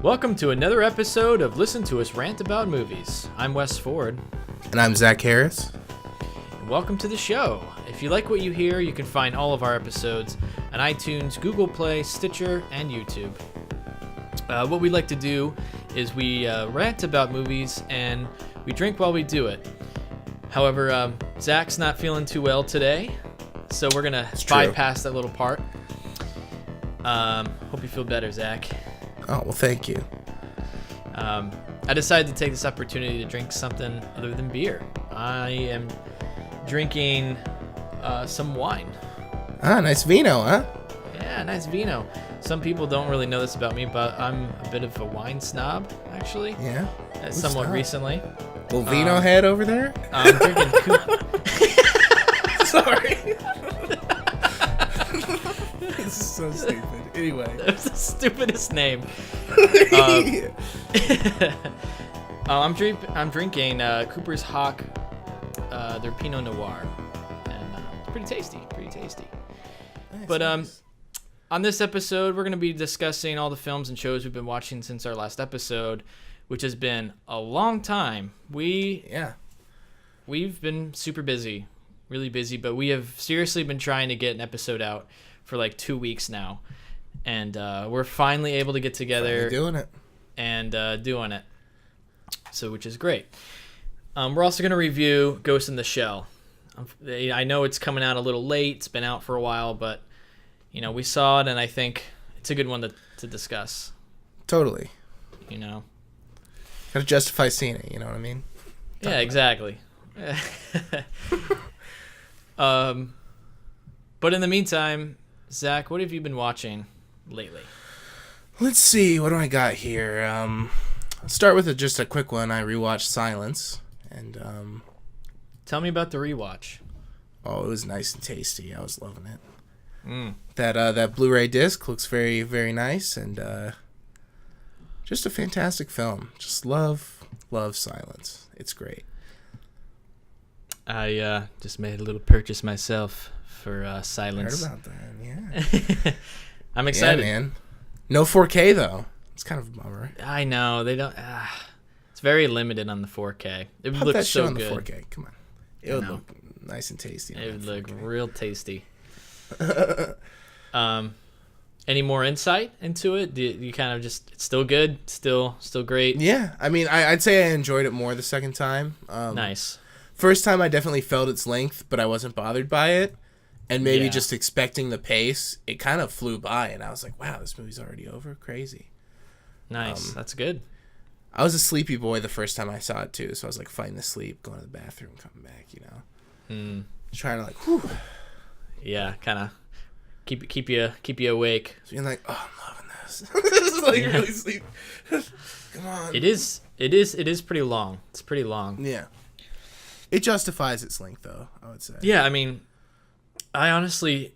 Welcome to another episode of Listen to Us Rant About Movies. I'm Wes Ford. And I'm Zach Harris. And welcome to the show. If you like what you hear, you can find all of our episodes on iTunes, Google Play, Stitcher, and YouTube. What we like to do is we rant about movies and we drink while we do it. However, Zach's not feeling too well today, so we're going to bypass that little part. Hope you feel better, Zach. Oh, well, thank you. I decided to take this opportunity to drink something other than beer. I am drinking some wine. Ah, nice vino, huh? Yeah, nice vino. Some people don't really know this about me, but I'm a bit of a wine snob, actually. Yeah? Somewhat recently. Little vino head over there? I'm drinking Sorry. This is so stupid. Anyway. That's the stupidest name. I'm drinking Cooper's Hawk, their Pinot Noir, and it's pretty tasty. Nice, but nice. On this episode, we're going to be discussing all the films and shows we've been watching since our last episode, which has been a long time. We've been super busy, really busy, but we have seriously been trying to get an episode out for like 2 weeks now. And we're finally able to get together doing it. So, which is great. We're also going to review Ghost in the Shell. I know it's coming out a little late. It's been out for a while, but we saw it, and I think it's a good one to discuss. Totally. Gotta justify seeing it, you know what I mean? Yeah, exactly. But in the meantime, Zach, what have you been watching lately? Let's see, what do I got here? I'll start with just a quick one. I rewatched Silence, and tell me about the rewatch. Oh, it was nice and tasty. I was loving it. That Blu-ray disc looks very, very nice, and just a fantastic film. Just love Silence. It's great. I just made a little purchase myself for Silence. I heard about that, yeah. I'm excited. Yeah, man. No 4K, though. It's kind of a bummer. I know. They don't... it's very limited on the 4K. It Pop looks that so shit on good. the 4K. Come on. It would look nice and tasty. It would look real tasty. Any more insight into it? Do you kind of just... It's still good? Still great? Yeah. I mean, I'd say I enjoyed it more the second time. Nice. First time I definitely felt its length, but I wasn't bothered by it. And maybe just expecting the pace, it kind of flew by, and I was like, wow, this movie's already over? Crazy. Nice. That's good. I was a sleepy boy the first time I saw it, too, so I was, like, fighting to sleep, going to the bathroom, coming back, Trying to, like, whew. Yeah, kind of keep you awake. So you're like, oh, I'm loving this. This is, like, really sleep. Come on. It is pretty long. It's pretty long. Yeah. It justifies its length, though, I would say. Yeah, I mean... I honestly,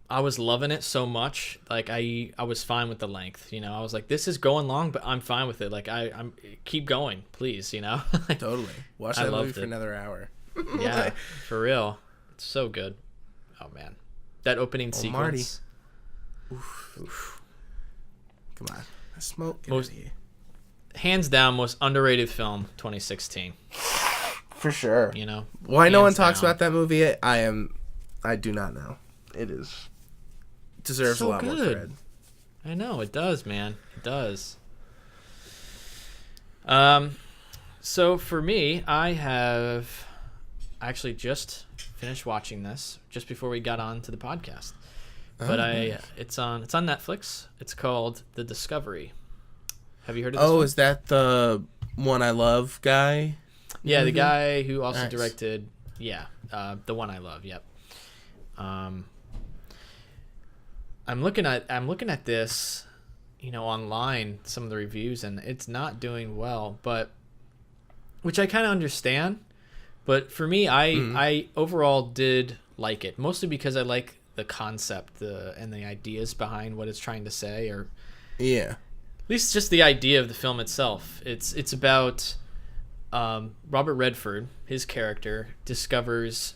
I was loving it so much. Like I was fine with the length. I was like, this is going long, but I'm fine with it. Like I'm keep going, please. Totally. Watch that movie for another hour. Yeah, for real. It's so good. Oh man, that opening sequence. Marty. Oof. Come on, I smoke. Hands down, most underrated film 2016. For sure. Why no one talks about that movie? I do not know. It deserves a lot more cred. I know, it does, man. It does. So for me, I have actually just finished watching this just before we got on to the podcast. But nice. It's on Netflix. It's called The Discovery. Have you heard of this one? Is that the One I Love guy? Yeah, the guy who also directed The One I Love, yep. I'm looking at this, online, some of the reviews, and it's not doing well, but which I kind of understand. But for me, I overall did like it, mostly because I like the concept and the ideas behind what it's trying to say, or at least just the idea of the film itself. It's about Robert Redford, his character, discovers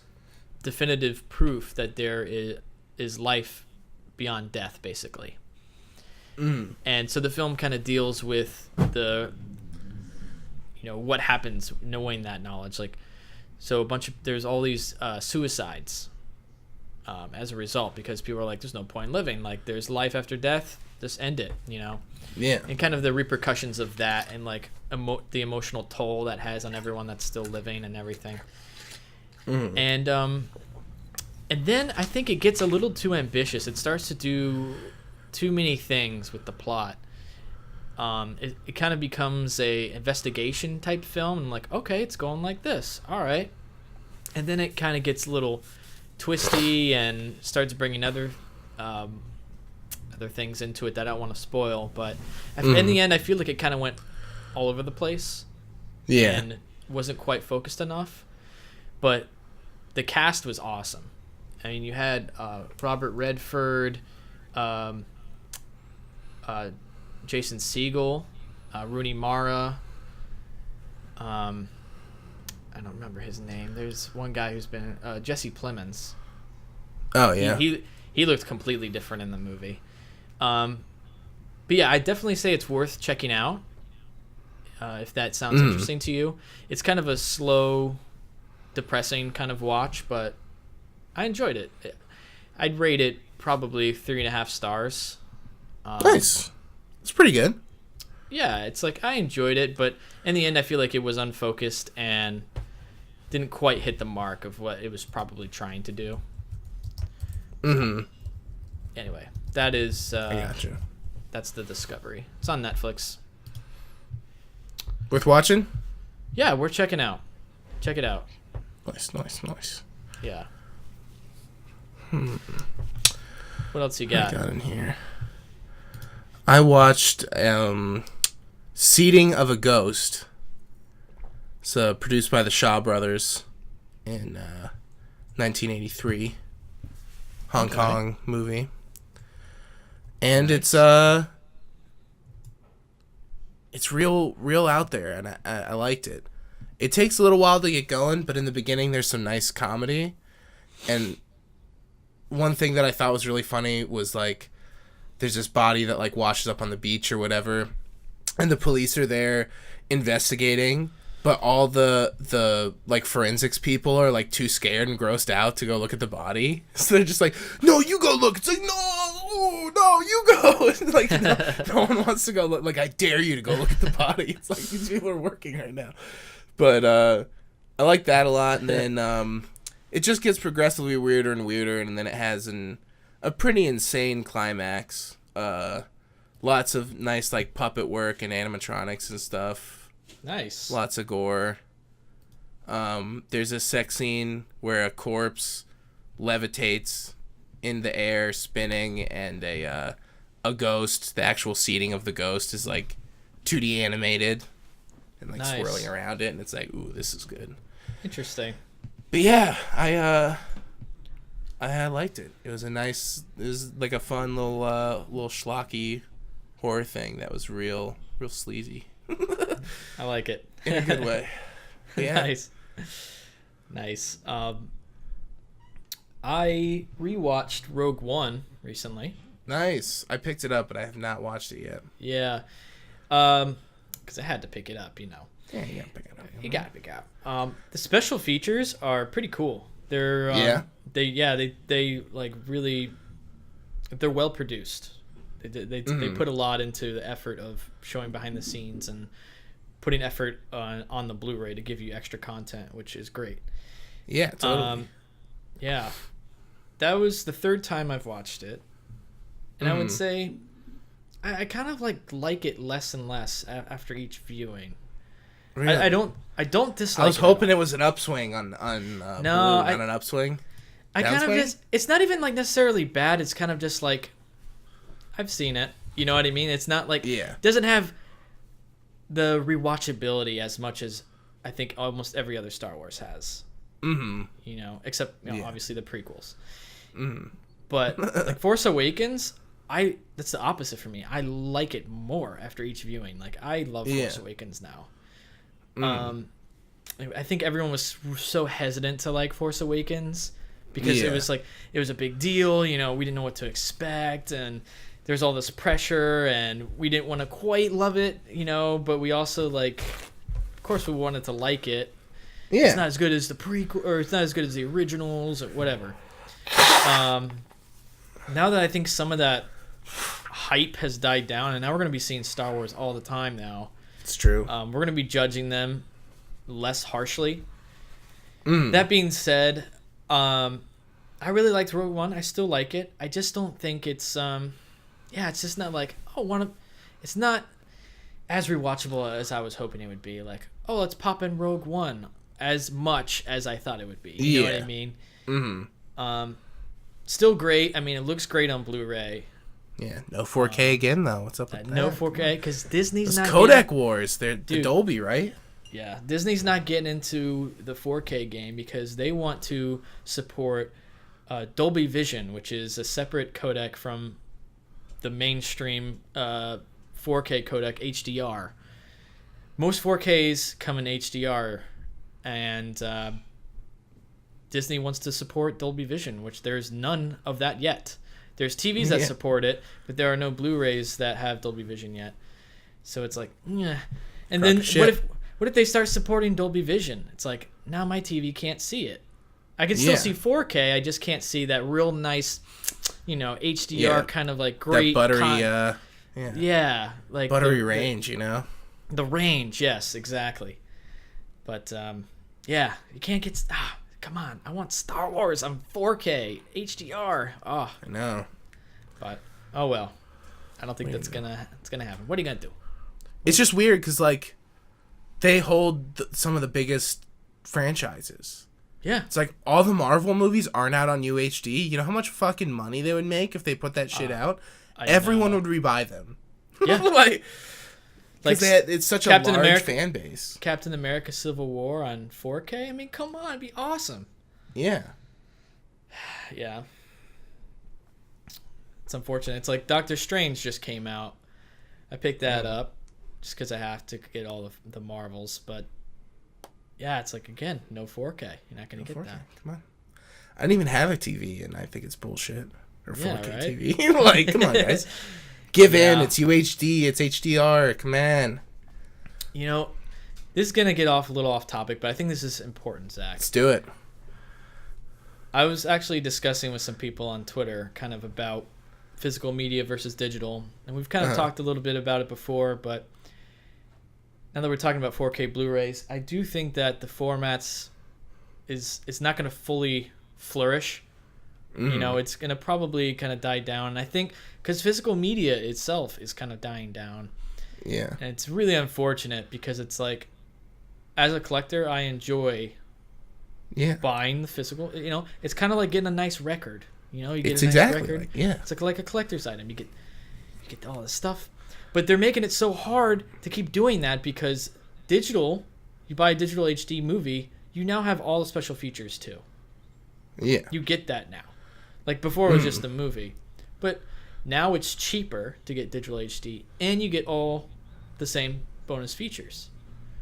definitive proof that there is life beyond death, basically. And so the film kind of deals with the, what happens knowing that knowledge. Like, so there's all these suicides as a result, because people are like, there's no point in living. Like, there's life after death. Just end it, Yeah. And kind of the repercussions of that, and like the emotional toll that has on everyone that's still living and everything. And then I think it gets a little too ambitious. It starts to do too many things with the plot. It kind of becomes a investigation type film. I'm like, okay, it's going like this. All right. And then it kind of gets a little twisty and starts bringing other things into it that I don't want to spoil. But in the end, I feel like it kind of went all over the place. Yeah. And wasn't quite focused enough. But the cast was awesome. I mean, you had Robert Redford, Jason Segel, Rooney Mara. I don't remember his name. There's one guy who's been Jesse Plemons. Oh yeah. He looked completely different in the movie. But yeah, I definitely say it's worth checking out. If that sounds interesting to you, it's kind of a slow, depressing kind of watch, but I enjoyed it. I'd rate it probably 3.5 stars. Nice. It's pretty good. Yeah, it's like I enjoyed it, but in the end, I feel like it was unfocused and didn't quite hit the mark of what it was probably trying to do. Anyway, that is. I gotcha. That's The Discovery. It's on Netflix. Worth watching? Yeah, we're checking out. Check it out. Nice. Yeah. What else you got? I got in here. I watched Seeding of a Ghost. It's produced by the Shaw Brothers in 1983. Hong Kong movie. And it's real out there, and I liked it. It takes a little while to get going, but in the beginning there's some nice comedy. And one thing that I thought was really funny was like there's this body that like washes up on the beach or whatever, and the police are there investigating, but all the like forensics people are like too scared and grossed out to go look at the body. So they're just like, "No, you go look." It's like, "No, you go." It's like no one wants to go look. Like, I dare you to go look at the body. It's like these people are working right now. But I like that a lot, and then it just gets progressively weirder and weirder, and then it has a pretty insane climax. Lots of nice like puppet work and animatronics and stuff. Nice. Lots of gore. There's a sex scene where a corpse levitates in the air, spinning, and a ghost. The actual seating of the ghost is like 2D animated and like swirling around it, and it's like, ooh, this is good. Interesting. But yeah, I liked it. It was like a fun little schlocky horror thing that was real sleazy. I like it. In a good way. Yeah. Nice. I rewatched Rogue One recently. Nice. I picked it up, but I have not watched it yet. Yeah. Because I had to pick it up, Yeah, you gotta pick it up. You gotta pick it up. The special features are pretty cool. They're they like really, they're well produced. They put a lot into the effort of showing behind the scenes and putting effort on the Blu-ray to give you extra content, which is great. Yeah, totally. Yeah, that was the third time I've watched it, and I would say I kind of like it less and less after each viewing. Really? I don't dislike. I was hoping it was an upswing on an upswing. I kind of just, it's not even like necessarily bad. It's kind of just like, I've seen it. You know what I mean? It's not like, it doesn't have the rewatchability as much as I think almost every other Star Wars has. You know, except obviously the prequels. But like Force Awakens, that's the opposite for me. I like it more after each viewing. Like, I love Force Awakens now. I think everyone was so hesitant to like Force Awakens because it was a big deal. You know, we didn't know what to expect, and there's all this pressure, and we didn't want to quite love it, you know, but we also like, of course, we wanted to like it. Yeah, it's not as good as the prequel, or it's not as good as the originals, or whatever. Now that I think some of that hype has died down, and now we're going to be seeing Star Wars all the time now. It's true. We're going to be judging them less harshly. That being said, I really liked Rogue One. I still like it. I just don't think it's it's just not like it's not as rewatchable as I was hoping it would be. Like, oh, let's pop in Rogue One as much as I thought it would be. You know what I mean? Mm-hmm. Still great. I mean, it looks great on Blu-ray. Yeah, no 4K again though. What's up with that? No 4K because Disney's not. Kodak Wars. They're the Dolby, right? Yeah, Disney's not getting into the 4K game because they want to support Dolby Vision, which is a separate codec from the mainstream 4K codec HDR. Most 4Ks come in HDR, and Disney wants to support Dolby Vision, which there's none of that yet. There's TVs that support it, but there are no Blu-rays that have Dolby Vision yet. So it's like, yeah. And then what if they start supporting Dolby Vision? It's like, now my TV can't see it. I can still see 4K. I just can't see that real nice, you know, HDR kind of like great. That buttery, like buttery range, you know. The range, yes, exactly. But you can't get. Come on, I want Star Wars on 4K HDR. Oh, I know. But oh well, I don't think it's gonna happen. What are you gonna do? It's just weird because like they hold some of the biggest franchises. Yeah, it's like all the Marvel movies aren't out on UHD. You know how much fucking money they would make if they put that shit out? Everyone would rebuy them. Yeah, like it's such Captain a large America, fan base. Captain America: Civil War on 4K. I mean, come on, it'd be awesome. Yeah. Yeah. It's unfortunate. It's like Doctor Strange just came out. I picked that up just because I have to get all of the Marvels, but yeah, it's like, again, no 4K. You're not going to get 4K. That. Come on. I don't even have a TV, and I think it's bullshit. Or 4K TV. Like, come on, guys. Give in. It's UHD. It's HDR. Come on. You know, this is going to get a little off topic, but I think this is important, Zach. Let's do it. I was actually discussing with some people on Twitter kind of about physical media versus digital, and we've kind of talked a little bit about it before, but now that we're talking about 4K Blu-rays, I do think that the formats is not going to fully flourish. You know, it's going to probably kind of die down. And I think because physical media itself is kind of dying down. Yeah. And it's really unfortunate because it's like, as a collector, I enjoy buying the physical. You know, it's kind of like getting a nice record. You know, you get a nice record. It's like a collector's item. You get all this stuff. But they're making it so hard to keep doing that because digital, you buy a digital HD movie, you now have all the special features too. Yeah. You get that now. Like before it was just a movie. But now it's cheaper to get digital HD and you get all the same bonus features.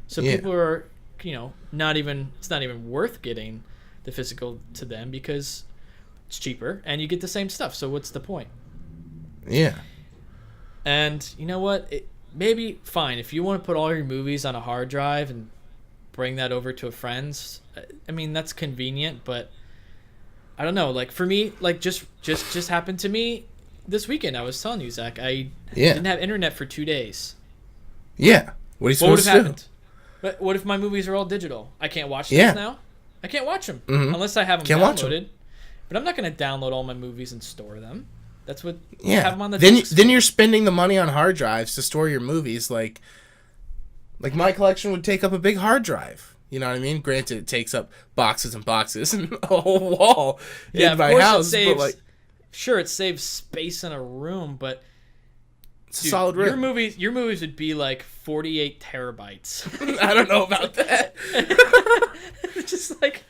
So people are, you know, it's not even worth getting the physical to them because it's cheaper and you get the same stuff. So what's the point? Yeah. And you know what? Maybe fine if you want to put all your movies on a hard drive and bring that over to a friend's. I mean, that's convenient, but I don't know. Like for me, like just happened to me this weekend. I was telling you, Zach, I didn't have internet for 2 days. Yeah. What are you supposed to do? But what if my movies are all digital? I can't watch those now. I can't watch them unless I have them downloaded. But I'm not going to download all my movies and store them. That's what have them on the then you're spending the money on hard drives to store your movies. Like my collection would take up a big hard drive. You know what I mean? Granted, it takes up boxes and boxes and a whole wall in my house. Sure, it saves space in a room, but it's a solid room. Your movies would be like 48 terabytes. I don't know about that. Just like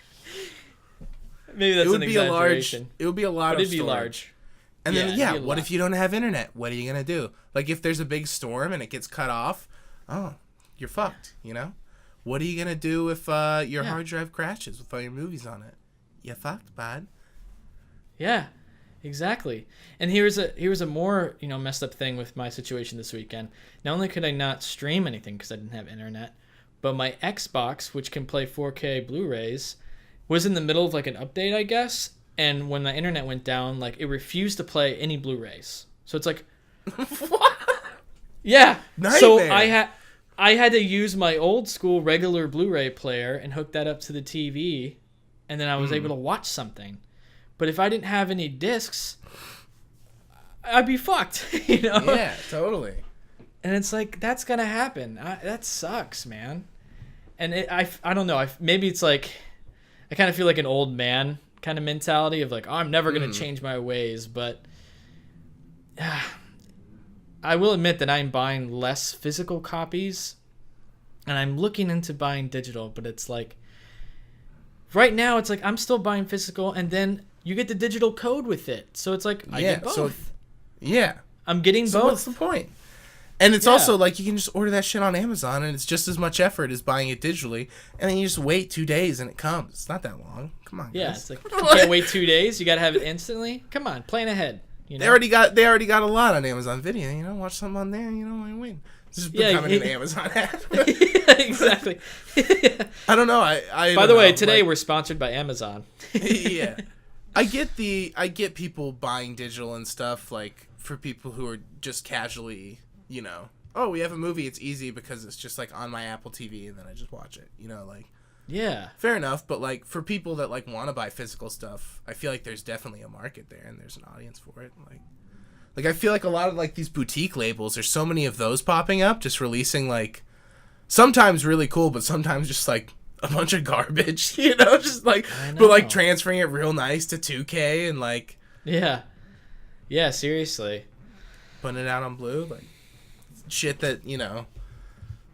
maybe that's an exaggeration. It would be a lot of storage. It'd be large. And then what if you don't have internet? What are you gonna do? Like if there's a big storm and it gets cut off, you're fucked. You know. What are you gonna do if your hard drive crashes with all your movies on it? You fucked, bud. Yeah, exactly. And here's a more, messed up thing with my situation this weekend. Not only could I not stream anything because I didn't have internet, but my Xbox, which can play 4K Blu-rays, was in the middle of like an update, I guess. And when the internet went down, like it refused to play any Blu-rays. So it's like, what? Yeah. Nightmare. So I had to use my old school regular Blu-ray player and hook that up to the TV, and then I was able to watch something. But if I didn't have any discs, I'd be fucked, Yeah, totally. And it's like, that's gonna happen. That sucks, man. And I don't know. Maybe it's like, I kind of feel like an old man kind of mentality of like, oh, I'm never gonna change my ways. But I will admit that I'm buying less physical copies, and I'm looking into buying digital. But it's like, right now, it's like I'm still buying physical, and then you get the digital code with it. So it's like, I get both. So, yeah. I'm getting both. What's the point? And it's also like you can just order that shit on Amazon, and it's just as much effort as buying it digitally, and then you just wait 2 days and it comes. It's not that long. Come on, guys. Yeah, it's like you can't wait 2 days. You gotta have it instantly. Come on, plan ahead. They already got a lot on Amazon Video. Watch something on there. I win. This is becoming an Amazon ad. Yeah, exactly. I don't know. By the way, today we're sponsored by Amazon. Yeah, I get people buying digital and stuff, like for people who are just casually, oh, we have a movie. It's easy because it's just like on my Apple TV, and then I just watch it. Yeah. Fair enough, but like for people that like want to buy physical stuff, I feel like there's definitely a market there, and there's an audience for it. Like I feel like a lot of like these boutique labels, there's so many of those popping up, just releasing like sometimes really cool, but sometimes just like a bunch of garbage, just like, but like transferring it real nice to 2K and like yeah, seriously, putting it out on blue, like shit that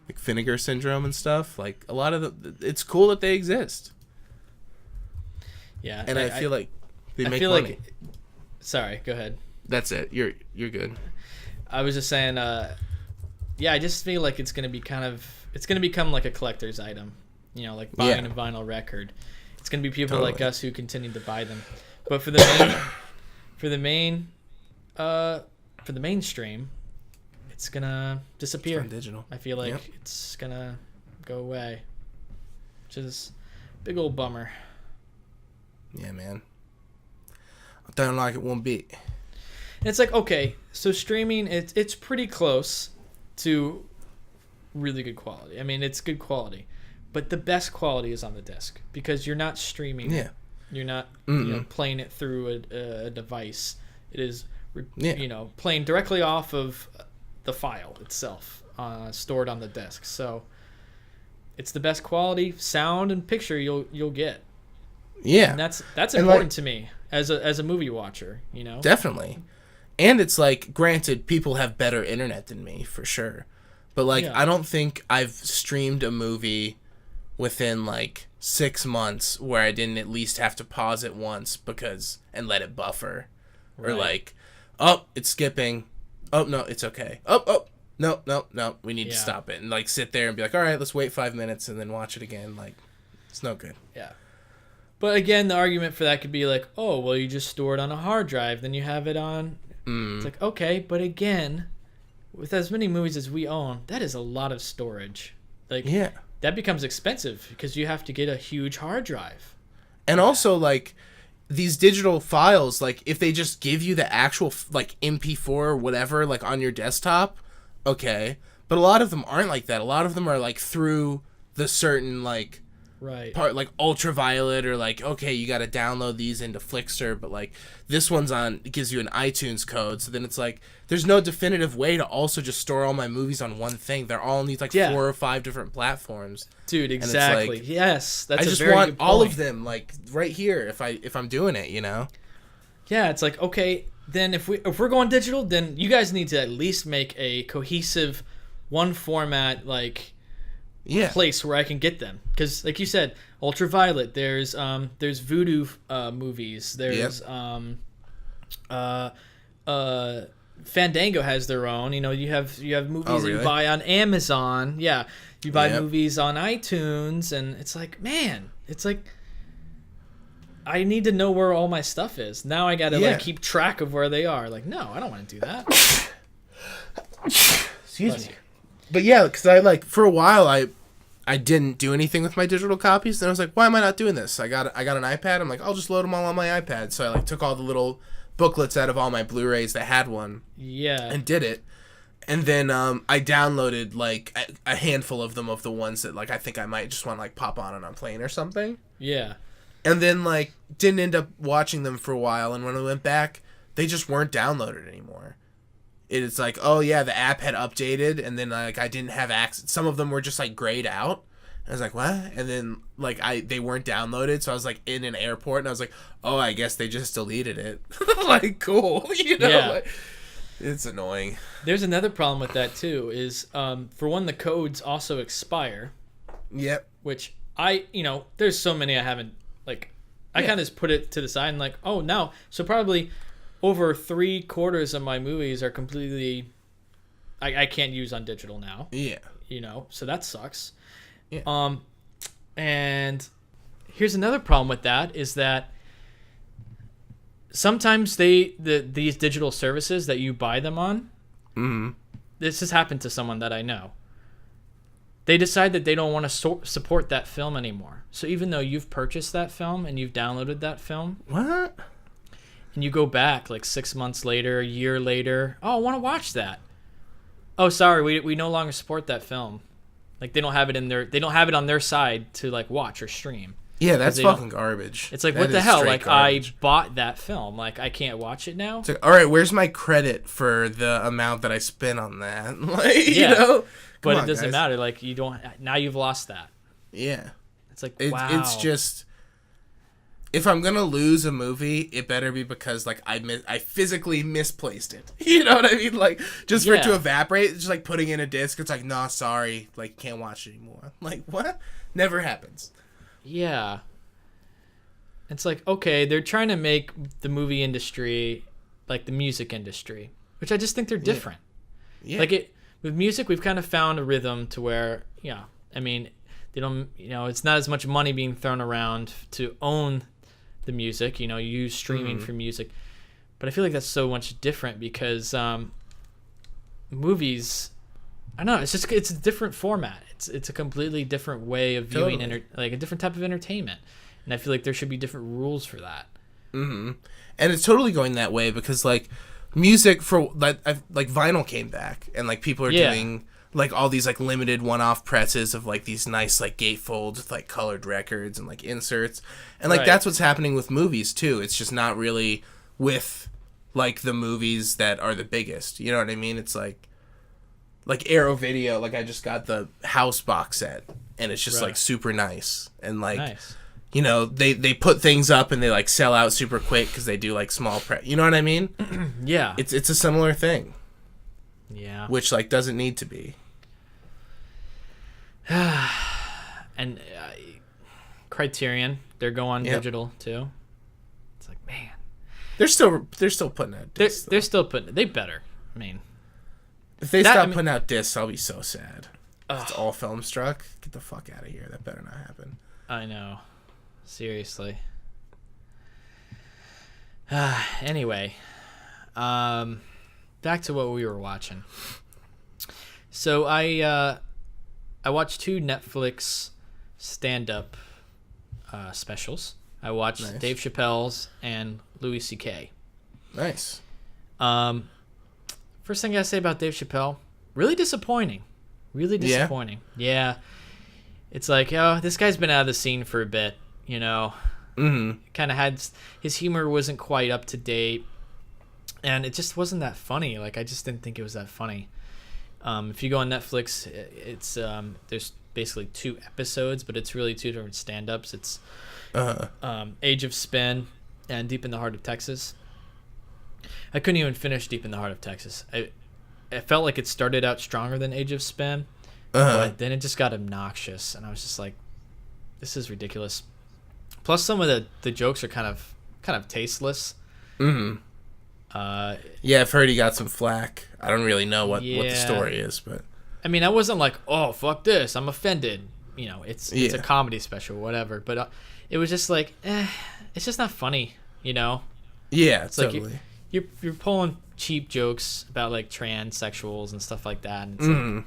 like Vinegar Syndrome and stuff. Like a lot of it's cool that they exist. Yeah, and I feel like they make money. Like, sorry, go ahead. That's it. You're good. I was just saying, I just feel like it's gonna become like a collector's item. Like buying a vinyl record. It's gonna be people like us who continue to buy them. But for the mainstream, it's gonna disappear. It's digital. I feel like it's gonna go away, which is a big old bummer. Yeah, man. I don't like it one bit. And it's like, okay, so streaming, it's pretty close to really good quality. I mean, it's good quality, but the best quality is on the disc because you're not streaming. Yeah. You're not playing it through a device. It is playing directly off of the file itself, stored on the disc. So it's the best quality sound and picture you'll get. Yeah, and that's important to me as a movie watcher. Definitely. And it's like, granted, people have better internet than me for sure, but like I don't think I've streamed a movie within like 6 months where I didn't at least have to pause it once and let it buffer, or like, oh, it's skipping. Oh, no, it's okay. Oh, no, we need to stop it. And, like, sit there and be like, all right, let's wait 5 minutes and then watch it again. Like, it's no good. Yeah. But, again, the argument for that could be like, oh, well, you just store it on a hard drive. Then you have it on. It's like, okay, but, again, with as many movies as we own, that is a lot of storage. Like, that becomes expensive because you have to get a huge hard drive. And also, like, these digital files, like, if they just give you the actual, like, MP4 or whatever, like, on your desktop, okay. But a lot of them aren't like that. A lot of them are, like, through the certain, like, part, like, ultraviolet, or, like, okay, you got to download these into Flickster, but, like, this one's it gives you an iTunes code, so then it's, like, there's no definitive way to also just store all my movies on one thing. They're all on these, like, 4 or 5 different platforms. Dude, exactly. Like, yes, that's I just want all of them, like, right here if I'm doing it, Yeah, it's like, okay, then if we're going digital, then you guys need to at least make a cohesive one format, like, place where I can get them. Because, like you said, ultraviolet. There's Voodoo movies. There's Fandango has their own. You have movies that you buy on Amazon. Yeah. You buy movies on iTunes, and it's like, man, it's like, I need to know where all my stuff is. Now I gotta like keep track of where they are. Like, no, I don't want to do that. Excuse me. But yeah, because I like for a while I didn't do anything with my digital copies. Then I was like, why am I not doing this? I got an iPad. I'm like, I'll just load them all on my iPad. So I like took all the little booklets out of all my Blu-rays that had one. Yeah. And did it. And then I downloaded like a handful of them of the ones that like I think I might just want to like pop on and I'm playing or something. Yeah. And then like didn't end up watching them for a while. And when I went back, they just weren't downloaded anymore. It's like, oh yeah, the app had updated, and then like I didn't have access. Some of them were just like grayed out. I was like, what? And then like they weren't downloaded, so I was like in an airport, and I was like, oh, I guess they just deleted it. Like, cool, you know? Yeah. Like, it's annoying. There's another problem with that too. Is for one, the codes also expire. Yep. Which there's so many I haven't like. I kind of just put it to the side and like, oh, now so probably. Over 3/4 of my movies are completely I can't use on digital now. Yeah. So that sucks. Yeah. And here's another problem with that is that sometimes these digital services that you buy them on, this has happened to someone that I know. They decide that they don't want to support that film anymore. So even though you've purchased that film and you've downloaded that film, what? And you go back like 6 months later, a year later. Oh, I want to watch that. Oh, sorry, we no longer support that film. Like they don't have it they don't have it on their side to like watch or stream. Yeah, that's fucking garbage. It's like, that what the hell? Like garbage. I bought that film. Like I can't watch it now. It's like, all right, where's my credit for the amount that I spent on that? Like, yeah. But it doesn't guys. matter. Like now you've lost that. Yeah. It's like, wow. It's just, if I'm gonna lose a movie, it better be because like I physically misplaced it. You know what I mean? Like just for it to evaporate, just like putting in a disc. It's like, nah, sorry, like can't watch it anymore. Like what? Never happens. Yeah. It's like, okay, they're trying to make the movie industry like the music industry, which I just think they're different. Yeah. Like with music, we've kind of found a rhythm to where, I mean, they don't, it's not as much money being thrown around to own the music, you use streaming for music, but I feel like that's so much different because movies, I don't know, it's a different format. It's a completely different way of viewing, like a different type of entertainment, and I feel like there should be different rules for that. And it's totally going that way because like music for like vinyl came back and like people are doing like all these like limited one-off presses of like these nice like gatefolds with like colored records and like inserts, and like that's what's happening with movies too. It's just not really with like the movies that are the biggest, you know what I mean? It's like Arrow Video, like I just got the House box set and it's just like super nice and like they put things up and they like sell out super quick because they do like small you know what I mean? Yeah, it's a similar thing, which like doesn't need to be. And Criterion, they're going digital too. It's like, man, they're still putting out discs. They're still putting. They better. I mean, if they stop putting out discs, I'll be so sad. It's all film struck. Get the fuck out of here. That better not happen. I know. Seriously. Anyway, back to what we were watching. So I watched 2 Netflix stand-up specials. I watched Dave Chappelle's and Louis C.K. Nice. First thing I gotta say about Dave Chappelle, really disappointing. Really disappointing. Yeah. It's like, this guy's been out of the scene for a bit, Kind of had his humor wasn't quite up to date, and it just wasn't that funny. Like I just didn't think it was that funny. If you go on Netflix, it's there's basically 2 episodes, but it's really 2 different stand-ups. It's Age of Spin and Deep in the Heart of Texas. I couldn't even finish Deep in the Heart of Texas. I felt like it started out stronger than Age of Spin, but then it just got obnoxious, and I was just like, this is ridiculous. Plus, some of the jokes are kind of tasteless. Yeah, I've heard he got some flack. I don't really know what the story is, but I mean, I wasn't like, oh, fuck this, I'm offended. It's a comedy special, whatever. But it was just like, it's just not funny, you know. Yeah, It's totally. like you're pulling cheap jokes about like transsexuals and stuff like that, and it's like,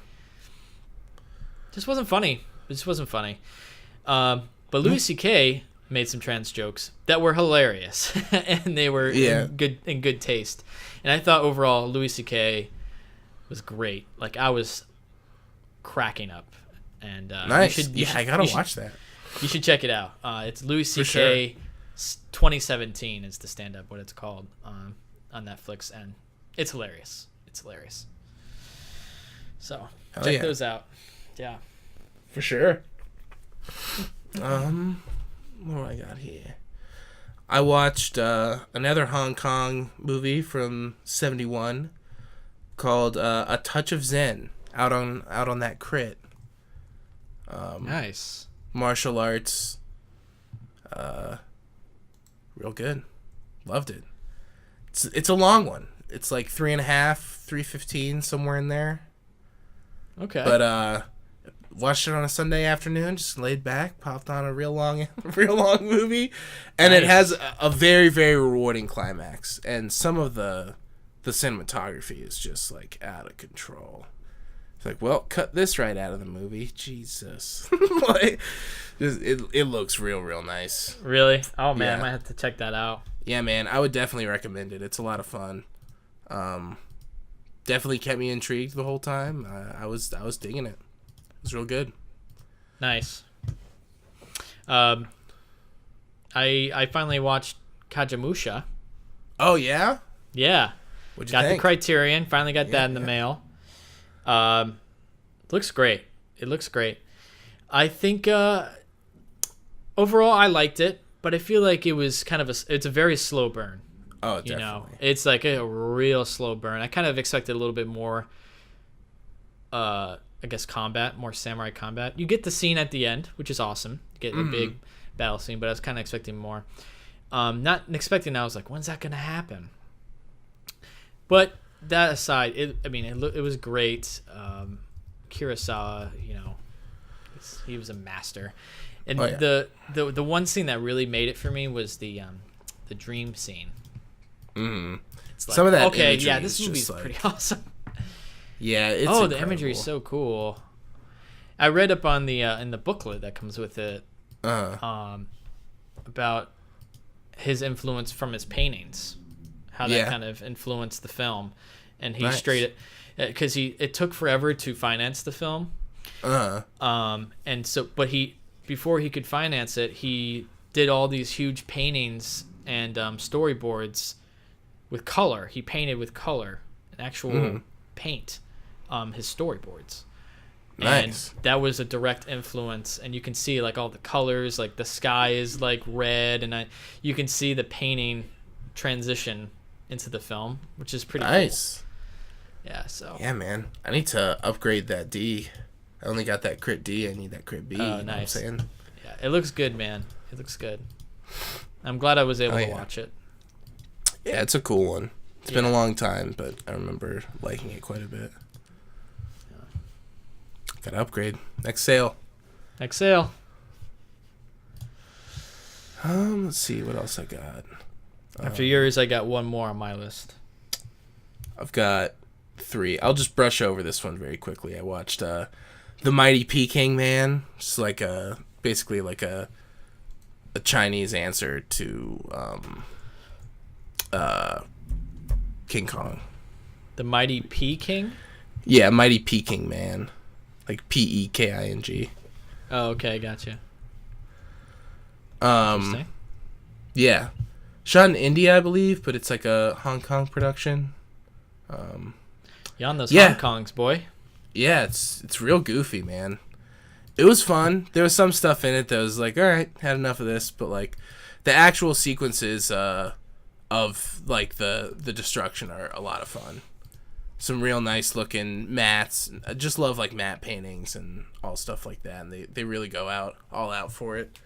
just wasn't funny. It just wasn't funny. But Louis C.K. made some trans jokes that were hilarious, and they were in good taste. And I thought overall Louis C.K. was great. Like, I was cracking up. And nice. I gotta watch that. You should check it out. It's Louis C.K. 2017 is the stand-up, what it's called, on Netflix, and it's hilarious. It's hilarious. So check those out. Yeah, for sure. What do I got here? I watched another Hong Kong movie from '71 called A Touch of Zen, out on that Crit. Nice. Martial arts. Real good. Loved it. It's a long one. It's like 3.5, 3:15, somewhere in there. Okay. But watched it on a Sunday afternoon, just laid back, popped on a real long movie, and It has a very, very rewarding climax. And some of the cinematography is just like out of control. It's like, well, cut this right out of the movie. Jesus. Like, it looks real nice. Really? Oh, man, I might have to check that out. Yeah, man, I would definitely recommend it. It's a lot of fun. Definitely kept me intrigued the whole time. I was digging it. It was real good. Nice. I finally watched Kagemusha. Oh, yeah? Yeah. What'd you got think? the Criterion. Finally got that in the mail. Looks great. It looks great. I think overall I liked it, but I feel like it was kind of it's a very slow burn. Oh, definitely. You know, it's like a real slow burn. I kind of expected a little bit more I guess more samurai combat. You get the scene at the end, which is awesome. You get a big battle scene, but I was kind of expecting more. Not expecting. I was like, when's that gonna happen? But that aside, it was great. Kurosawa, you know, he was a master. And the one scene that really made it for me was the dream scene. It's like, some of that. Okay, yeah, this movie's pretty awesome. Yeah, it's incredible. The imagery is so cool. I read up on the in the booklet that comes with it about his influence from his paintings, how that kind of influenced the film, and he because it took forever to finance the film, and so before he could finance it, he did all these huge paintings and storyboards with color. He painted with color, an actual paint. His storyboards. Nice. And that was a direct influence, and you can see like all the colors, like the sky is like red, and you can see the painting transition into the film, which is pretty nice. Cool. Yeah, so. Yeah, man. I need to upgrade that D. I only got that Crit D. I need that Crit B. Oh, you know nice. what I'm saying? Yeah, it looks good, man. It looks good. I'm glad I was able to watch it. Yeah, it's a cool one. It's been a long time, but I remember liking it quite a bit. Gotta upgrade. Next sale. Let's see what else I got. After yours, I got one more on my list. I've got 3. I'll just brush over this one very quickly. I watched The Mighty Peking Man. It's like basically like a Chinese answer to King Kong. The Mighty Peking? Yeah, Mighty Peking Man. Like Peking. Oh, okay, gotcha. Interesting. Yeah. Shot in India, I believe, but it's like a Hong Kong production. You on those Hong Kongs, boy. Yeah, it's real goofy, man. It was fun. There was some stuff in it that was like, all right, had enough of this, but like the actual sequences of like the destruction are a lot of fun. Some real nice looking mats. I just love like matte paintings and all stuff like that, and they really go all out for it.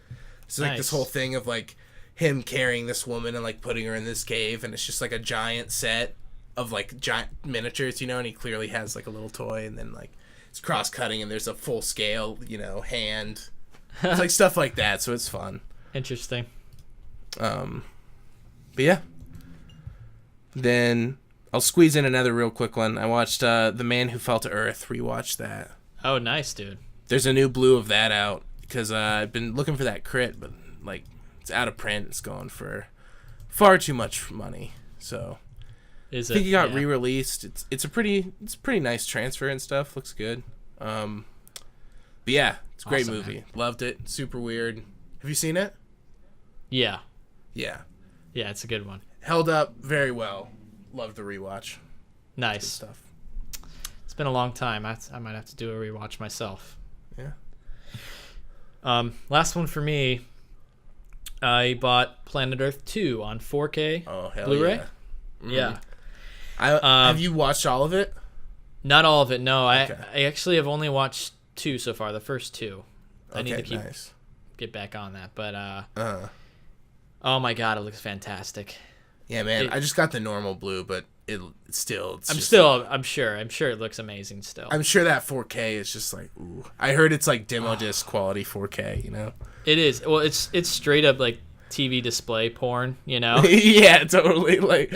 It's like this whole thing of like him carrying this woman and like putting her in this cave, and it's just like a giant set of like giant miniatures, you know, and he clearly has like a little toy, and then like it's cross cutting and there's a full scale, you know, hand. It's like stuff like that, so it's fun. Interesting. But yeah. Then I'll squeeze in another real quick one. I watched The Man Who Fell to Earth. Rewatched that. Oh, nice, dude. There's a new blue of that out because I've been looking for that crit, but like it's out of print. It's going for far too much money. So I think it got re-released. It's a pretty nice transfer and stuff. Looks good. But yeah, it's a great movie. Man. Loved it. Super weird. Have you seen it? Yeah. Yeah. Yeah, it's a good one. Held up very well. Loved the rewatch. Nice good stuff. It's been a long time. I might have to do a rewatch myself. Yeah. Last one for me. I bought Planet Earth 2 on 4K Blu-ray. Yeah. Mm-hmm. Yeah. Have you watched all of it? Not all of it. No, Okay. I actually have only watched 2 so far. The first 2. I need to get back on that. But oh my god, it looks fantastic. Yeah, man. I just got the normal blue, but I'm sure it looks amazing still. I'm sure that 4K is just like, ooh. I heard it's like demo disc quality 4K, you know? It is. Well, it's straight up like TV display porn, you know? Yeah, totally. Like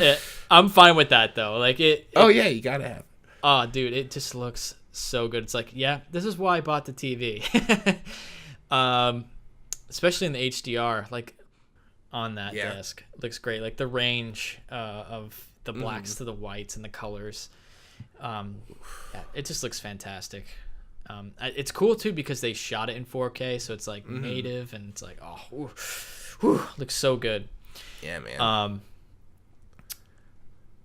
I'm fine with that though. Like oh yeah, you gotta have it. Oh, dude, it just looks so good. It's like, yeah, this is why I bought the TV. Especially in the HDR, like on that disc. It looks great. Like the range of the blacks to the whites and the colors. Yeah, it just looks fantastic. It's cool too because they shot it in 4K, so it's like native and it's like, looks so good. Yeah, man.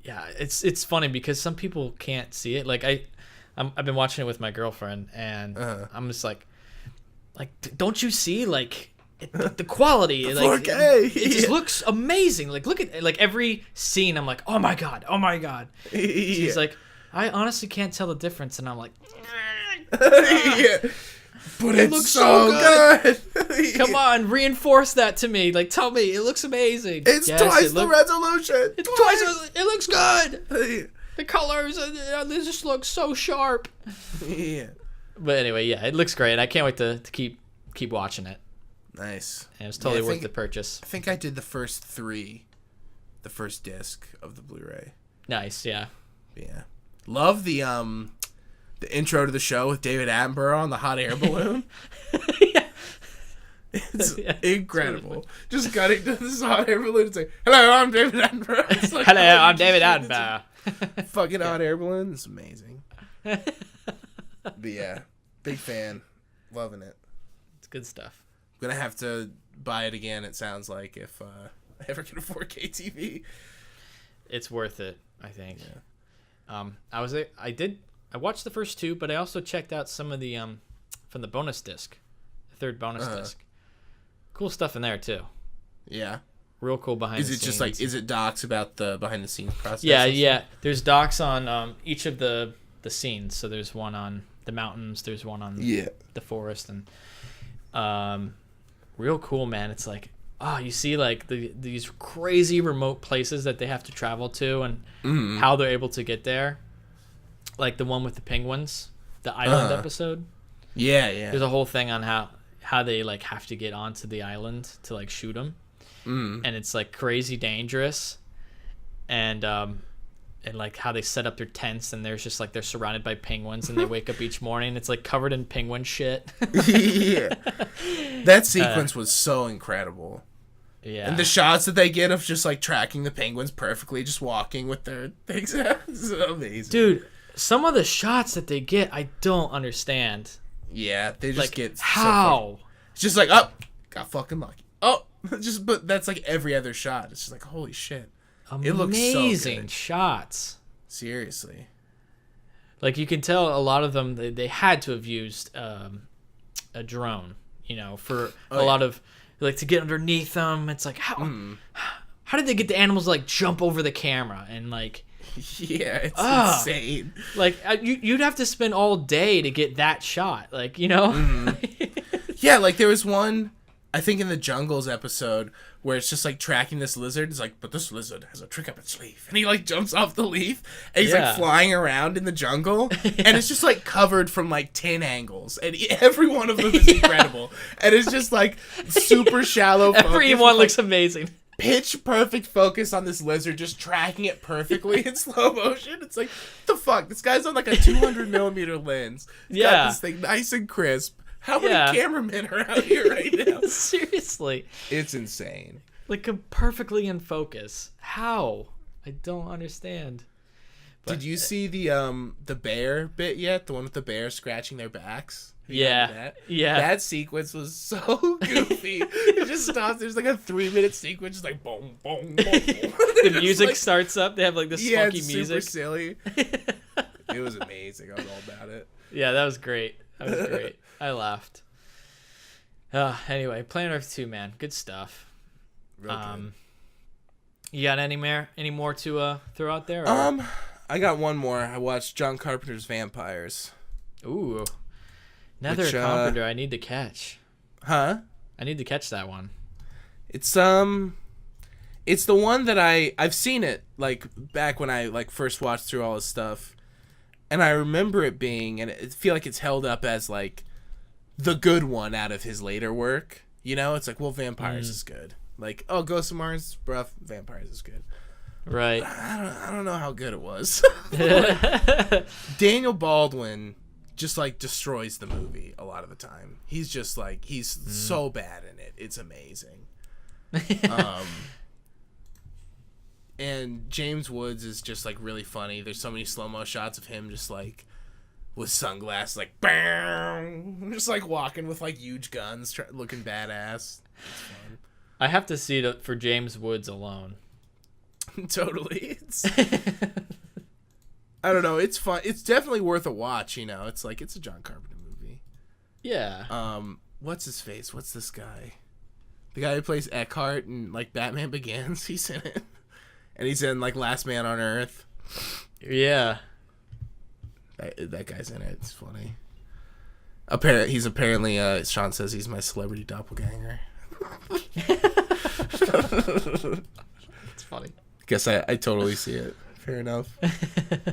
Yeah, it's funny because some people can't see it. Like I've been watching it with my girlfriend, and I'm just like, don't you see like the quality? The like 4K. It just looks amazing. Like look at like every scene. I'm like, oh my god. She's like, I honestly can't tell the difference, and I'm like, yeah. But it looks so good. Come on, reinforce that to me. Like, tell me, it looks amazing. It's twice the resolution. It's twice. It looks good. The colors, they just look so sharp. Yeah. But anyway, yeah, it looks great. I can't wait to keep watching it. Nice. And it's totally worth the purchase. I think I did the first 3, the first disc of the Blu-ray. Nice, yeah. Yeah. Love the intro to the show with David Attenborough on the hot air balloon. Yeah. It's incredible. Really just got it to this hot air balloon. It's like, hello, I'm David Attenborough. It's like, hello, I'm David Attenborough. Fucking hot air balloon. It's amazing. But yeah, big fan. Loving it. It's good stuff. I'm going to have to buy it again, it sounds like, if I ever get a 4K TV. It's worth it, I think. Yeah. I watched the first 2, but I also checked out some of the from the bonus disc, the third bonus disc. Cool stuff in there too. Yeah. Real cool behind the scenes. Is it just like, is it docs about the behind the scenes process? Yeah. There's docs on each of the scenes. So there's one on the mountains, there's one on the forest, and real cool, man. It's like, you see like these crazy remote places that they have to travel to and how they're able to get there. Like the one with the penguins, the island episode. Yeah. There's a whole thing on how they like have to get onto the island to like shoot them, and it's like crazy dangerous, and like how they set up their tents, and there's just like they're surrounded by penguins, and they wake up each morning, it's like covered in penguin shit. Yeah, that sequence was so incredible. Yeah, and the shots that they get of just like tracking the penguins perfectly, just walking with their things out, it's amazing, dude. Some of the shots that they get, I don't understand. Yeah, they just like, get how? So it's just like, got fucking lucky. But that's like every other shot. It's just like, holy shit. Amazing, it looks so good. Shots. Seriously. Like you can tell a lot of them, they had to have used a drone, for a lot of, like to get underneath them. It's like, how did they get the animals to like jump over the camera and like, yeah, it's insane. Like you'd have to spend all day to get that shot, like Yeah, like there was one, I think in the Jungles episode, where it's just like tracking this lizard. It's like, but this lizard has a trick up its sleeve, and he like jumps off the leaf, and he's like flying around in the jungle, and it's just like covered from like 10 angles, and every one of them is incredible, and it's just like super shallow. Everyone looks amazing. pitch perfect focus on this lizard, just tracking it perfectly in slow motion. It's like, what the fuck? This guy's on like a 200 millimeter lens. He's got this thing nice and crisp. How many cameramen are out here right now? Seriously. It's insane. Like, perfectly in focus. How? I don't understand. But, did you see the bear bit yet? The one with the bear scratching their backs? Yeah. That sequence was so goofy. It just stops. There's like a 3-minute sequence, just like boom, boom, boom. The music like, starts up. They have like this funky it's music. Super silly. It was amazing. I was all about it. Yeah, that was great. I laughed. Anyway, Planet Earth 2, man, good stuff. Real good. You got any more to throw out there? Or? I got one more. I watched John Carpenter's Vampires. Ooh. Another Carpenter I need to catch. Huh? I need to catch that one. It's the one that I've seen it like back when I like first watched through all his stuff, and I remember it being, and I feel like it's held up as like the good one out of his later work. You know, it's like, well, Vampires is good. Like, oh, Ghost of Mars, rough. Vampires is good. Right. I don't know how good it was. Daniel Baldwin just like destroys the movie a lot of the time. He's just like, he's so bad in it. It's amazing. And James Woods is just like really funny. There's so many slow-mo shots of him just like with sunglasses, like bang, just like walking with like huge guns, looking badass. It's fun. I have to see it for James Woods alone. Totally. I don't know. It's fun. It's definitely worth a watch. You know, it's like, it's a John Carpenter movie. Yeah. What's his face? What's this guy? The guy who plays Eckhart in like Batman Begins. He's in it, and he's in like Last Man on Earth. Yeah. That guy's in it. It's funny. He's apparently. Sean says he's my celebrity doppelganger. It's funny. Guess I totally see it. Fair enough.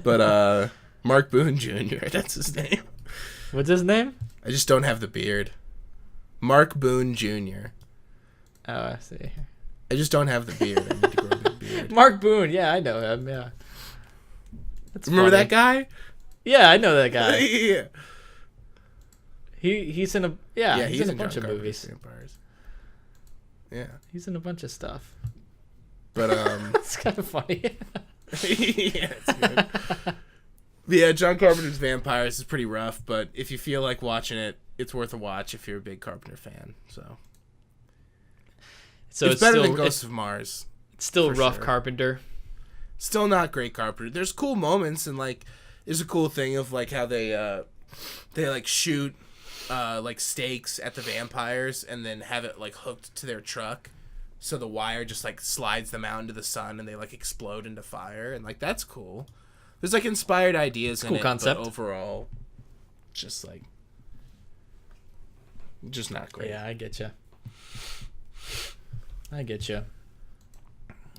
But Mark Boone Jr., that's his name. What's his name? I just don't have the beard. Mark Boone Jr. Oh, I see. I just don't have the beard. I need to grow a big beard. Mark Boone, yeah, I know him, yeah. That's Remember funny. that guy? Yeah, I know that guy. Yeah. He's in a he's in a bunch of movies. Vampires. Yeah. He's in a bunch of stuff. But it's kind of funny. Yeah, it's good. Yeah, John Carpenter's Vampires is pretty rough, but if you feel like watching it, it's worth a watch if you're a big Carpenter fan. So it's better than Ghosts of Mars. It's still rough, sure. Carpenter. Still not great Carpenter. There's cool moments, and like there's a cool thing of like how they like shoot like stakes at the vampires and then have it like hooked to their truck. So the wire just like slides them out into the sun and they like explode into fire, and like that's cool. There's like inspired ideas in it, concept. But overall, just like just not great. Yeah, I get you.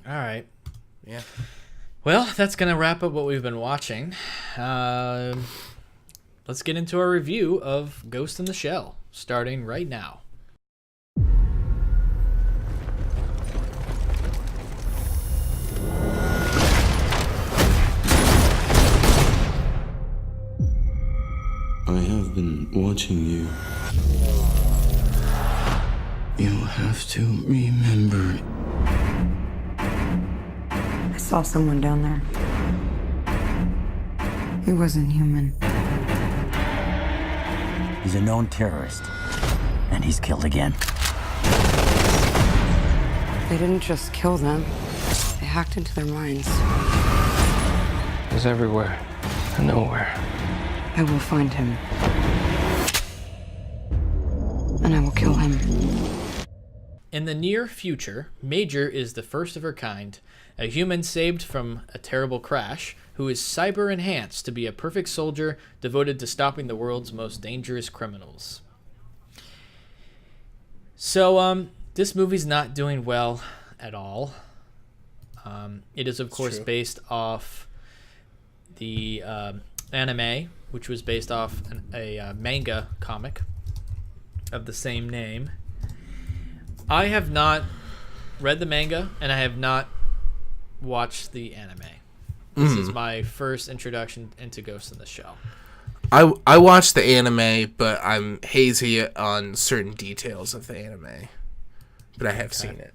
All right. Yeah. Well, that's gonna wrap up what we've been watching. Let's get into our review of Ghost in the Shell, starting right now. I have been watching you. You have to remember. I saw someone down there. He wasn't human. He's a known terrorist, and he's killed again. They didn't just kill them. They hacked into their minds. He's everywhere and nowhere. I will find him. And I will kill him. In the near future, Major is the first of her kind, a human saved from a terrible crash, who is cyber-enhanced to be a perfect soldier devoted to stopping the world's most dangerous criminals. So, this movie's not doing well at all. It is, of course, based off the anime, which was based off a manga comic of the same name. I have not read the manga, and I have not watched the anime. This is my first introduction into Ghost in the Shell. I watched the anime, but I'm hazy on certain details of the anime. But I have seen it.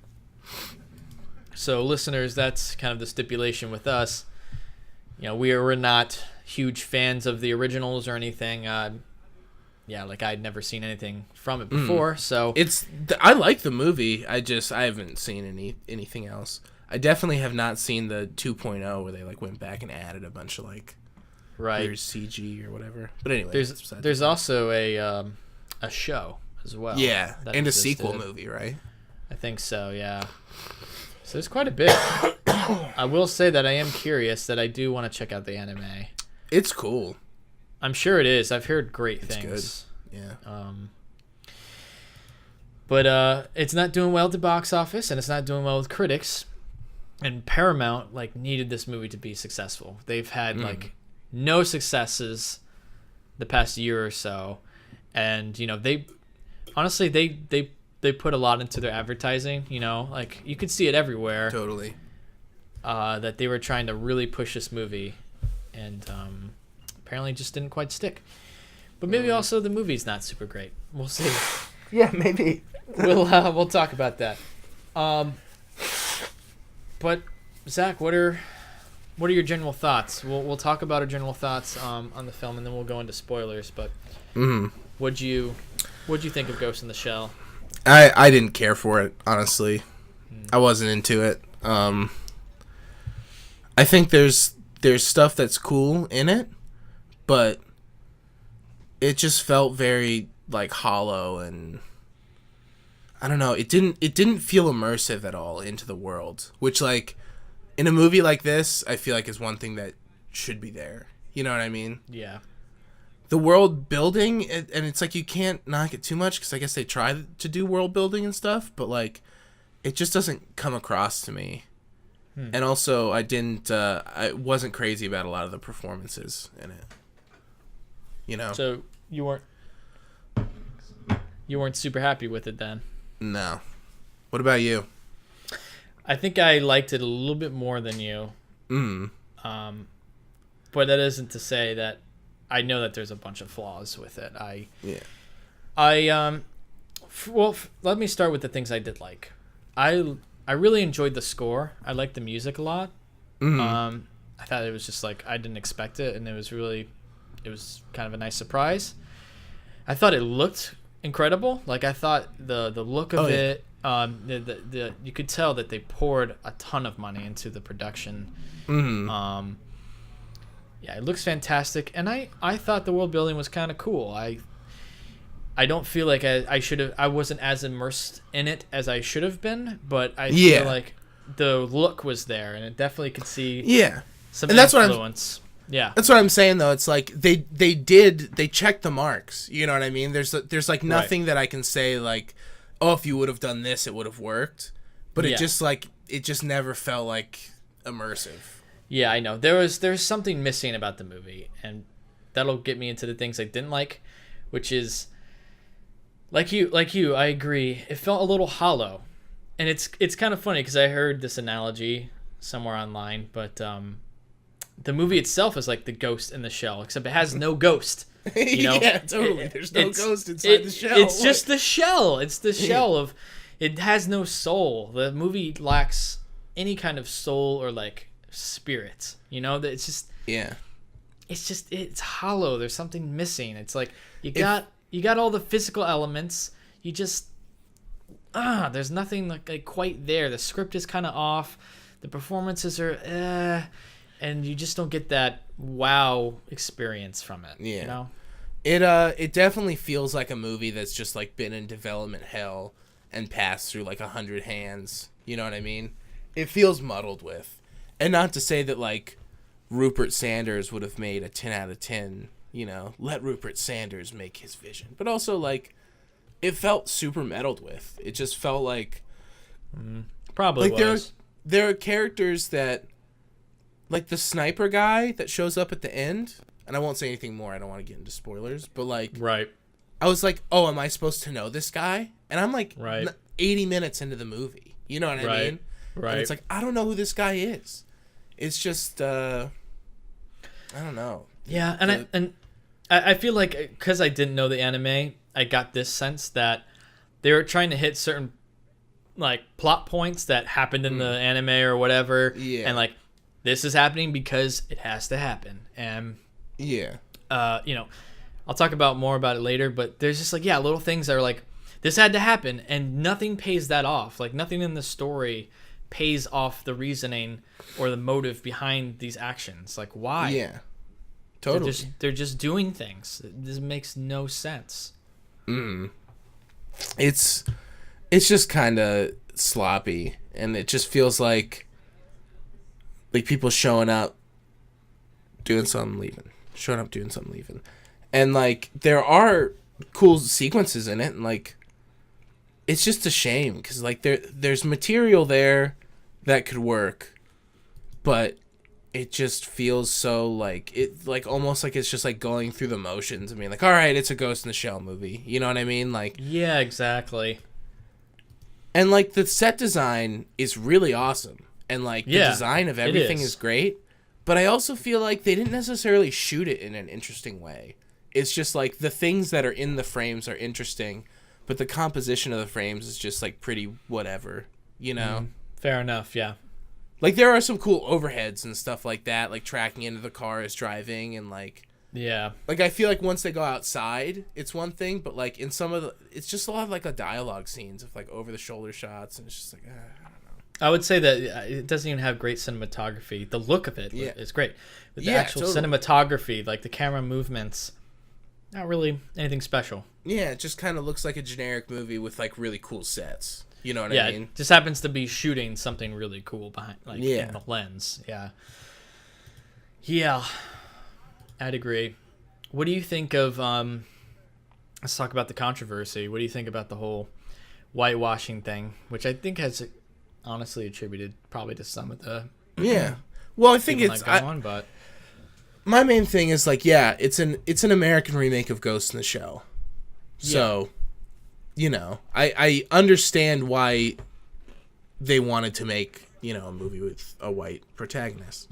So, listeners, that's kind of the stipulation with us. You know, we're not huge fans of the originals or anything. Like I'd never seen anything from it before, so I like the movie. I haven't seen anything else. I definitely have not seen the 2.0 where they like went back and added a bunch of like weird CG or whatever. But anyway, there's also a show as well. Yeah, and a sequel movie, right? I think so. Yeah. So there's quite a bit. I will say that I am curious that I do want to check out the anime. It's cool. I'm sure it is. I've heard great things. Good. Yeah. But it's not doing well at the box office, and it's not doing well with critics. And Paramount needed this movie to be successful. They've had no successes the past year or so, and they honestly they put a lot into their advertising. You could see it everywhere. Totally. That they were trying to really push this movie, and apparently it just didn't quite stick. But maybe also the movie's not super great. We'll see. Yeah, maybe. We'll talk about that. But Zach, what are your general thoughts? We'll talk about our general thoughts on the film, and then we'll go into spoilers. But what'd you think of Ghost in the Shell? I didn't care for it, honestly. I wasn't into it. I think there's stuff that's cool in it, but it just felt very like hollow, and I don't know, it didn't feel immersive at all into the world, which like in a movie like this I feel like is one thing that should be there. You know what I mean? Yeah. The world building, and it's like you can't knock it too much because I guess they try to do world building and stuff, but like it just doesn't come across to me. And also I wasn't crazy about a lot of the performances in it. So you weren't super happy with it then? No. What about you? I think I liked it a little bit more than you. But that isn't to say that I know that there's a bunch of flaws with it. Let me start with the things I did like. I really enjoyed the score. I liked the music a lot. I thought it was just like I didn't expect it, and it was kind of a nice surprise. I thought it looked incredible. Like I thought the look of it, you could tell that they poured a ton of money into the production. It looks fantastic, and I thought the world building was kind of cool. I don't feel like I wasn't as immersed in it as I should have been, but I feel like the look was there, and it definitely could see some influence. That's what I'm saying though. It's like they checked the marks. You know what I mean? There's like nothing that I can say like, oh, if you would have done this, it would have worked. But it just never felt like immersive. Yeah, I know. There's something missing about the movie, and that'll get me into the things I didn't like, which is like you. I agree. It felt a little hollow, and it's kind of funny because I heard this analogy somewhere online, but the movie itself is like the Ghost in the Shell, except it has no ghost. Yeah, totally. There's no ghost inside the shell. It's just the shell. It's the shell of. It has no soul. The movie lacks any kind of soul or like spirit. It's just. Yeah. It's hollow. There's something missing. It's like you got all the physical elements. You just there's nothing like quite there. The script is kind of off. The performances are and you just don't get that wow experience from it. Yeah. It definitely feels like a movie that's just like been in development hell and passed through like 100 hands. You know what I mean? It feels muddled with. And not to say that like Rupert Sanders would have made a 10 out of 10, let Rupert Sanders make his vision. But also like it felt super meddled with. It just felt like probably like was. There are characters that like the sniper guy that shows up at the end, and I won't say anything more. I don't want to get into spoilers, but like right. I was like, "Oh, am I supposed to know this guy?" And I'm like, right. 80 minutes into the movie. You know what I mean? Right. And it's like, I don't know who this guy is. It's just, I don't know. Yeah, and I feel like because I didn't know the anime, I got this sense that they were trying to hit certain like plot points that happened in the anime or whatever, and like this is happening because it has to happen, and you know, I'll talk about more about it later, but there's just like little things that are like this had to happen, and nothing pays that off. Like nothing in the story pays off the reasoning or the motive behind these actions. Like why? Yeah. Totally. They're just doing things. This makes no sense. It's just kind of sloppy, and it just feels like people showing up, doing something, leaving. Showing up, doing something, leaving. And like there are cool sequences in it, and like it's just a shame because like there's material there that could work, but it just feels so like it like almost like it's just like going through the motions. I mean, like, all right, it's a Ghost in the Shell movie. You know what I mean? Like, yeah, exactly. And like the set design is really awesome, and like the design of everything is great. But I also feel like they didn't necessarily shoot it in an interesting way. It's just like the things that are in the frames are interesting, but the composition of the frames is just like pretty whatever. You know? Fair enough. Yeah. Like, there are some cool overheads and stuff like that, like tracking into the car as driving, and like... Yeah. Like, I feel like once they go outside, it's one thing, but like in some of the... It's just a lot of like a dialogue scenes of like over-the-shoulder shots, and it's just like, I don't know. I would say that it doesn't even have great cinematography. The look of it is great. But the actual cinematography, like the camera movements, not really anything special. Yeah, it just kind of looks like a generic movie with like really cool sets. You know what I mean? It just happens to be shooting something really cool behind, like in the lens. Yeah. Yeah, I'd agree. What do you think of? Let's talk about the controversy. What do you think about the whole whitewashing thing, which I think has honestly attributed probably to some of the Well, I think it's but my main thing is like it's an American remake of Ghost in the Shell, so. You know, I understand why they wanted to make, you know, a movie with a white protagonist.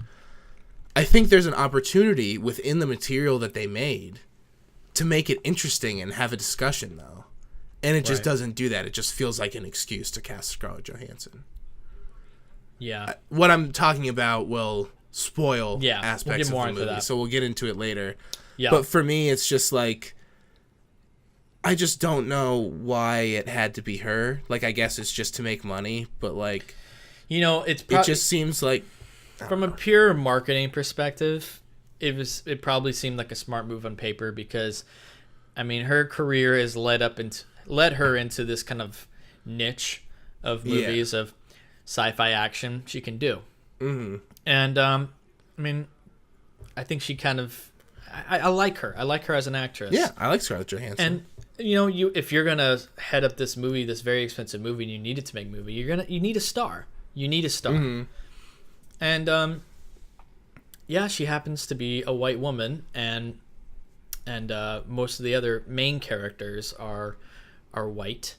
I think there's an opportunity within the material that they made to make it interesting and have a discussion, though. And it just doesn't do that. It just feels like an excuse to cast Scarlett Johansson. Yeah. What I'm talking about will spoil aspects we'll of the movie, so we'll get into it later. Yeah. But for me, it's just like... I just don't know why it had to be her. Like, I guess it's just to make money, but like, you know, it just seems like from a pure marketing perspective, it probably seemed like a smart move on paper because, I mean, her career has led her into this kind of niche of movies of sci-fi action she can do, and I mean, I think she kind of, I like her. I like her as an actress. Yeah, I like Scarlett Johansson. And you know, if you're gonna head up this movie, this very expensive movie, and you need it to make a movie, you need a star. You need a star. And she happens to be a white woman, and most of the other main characters are white.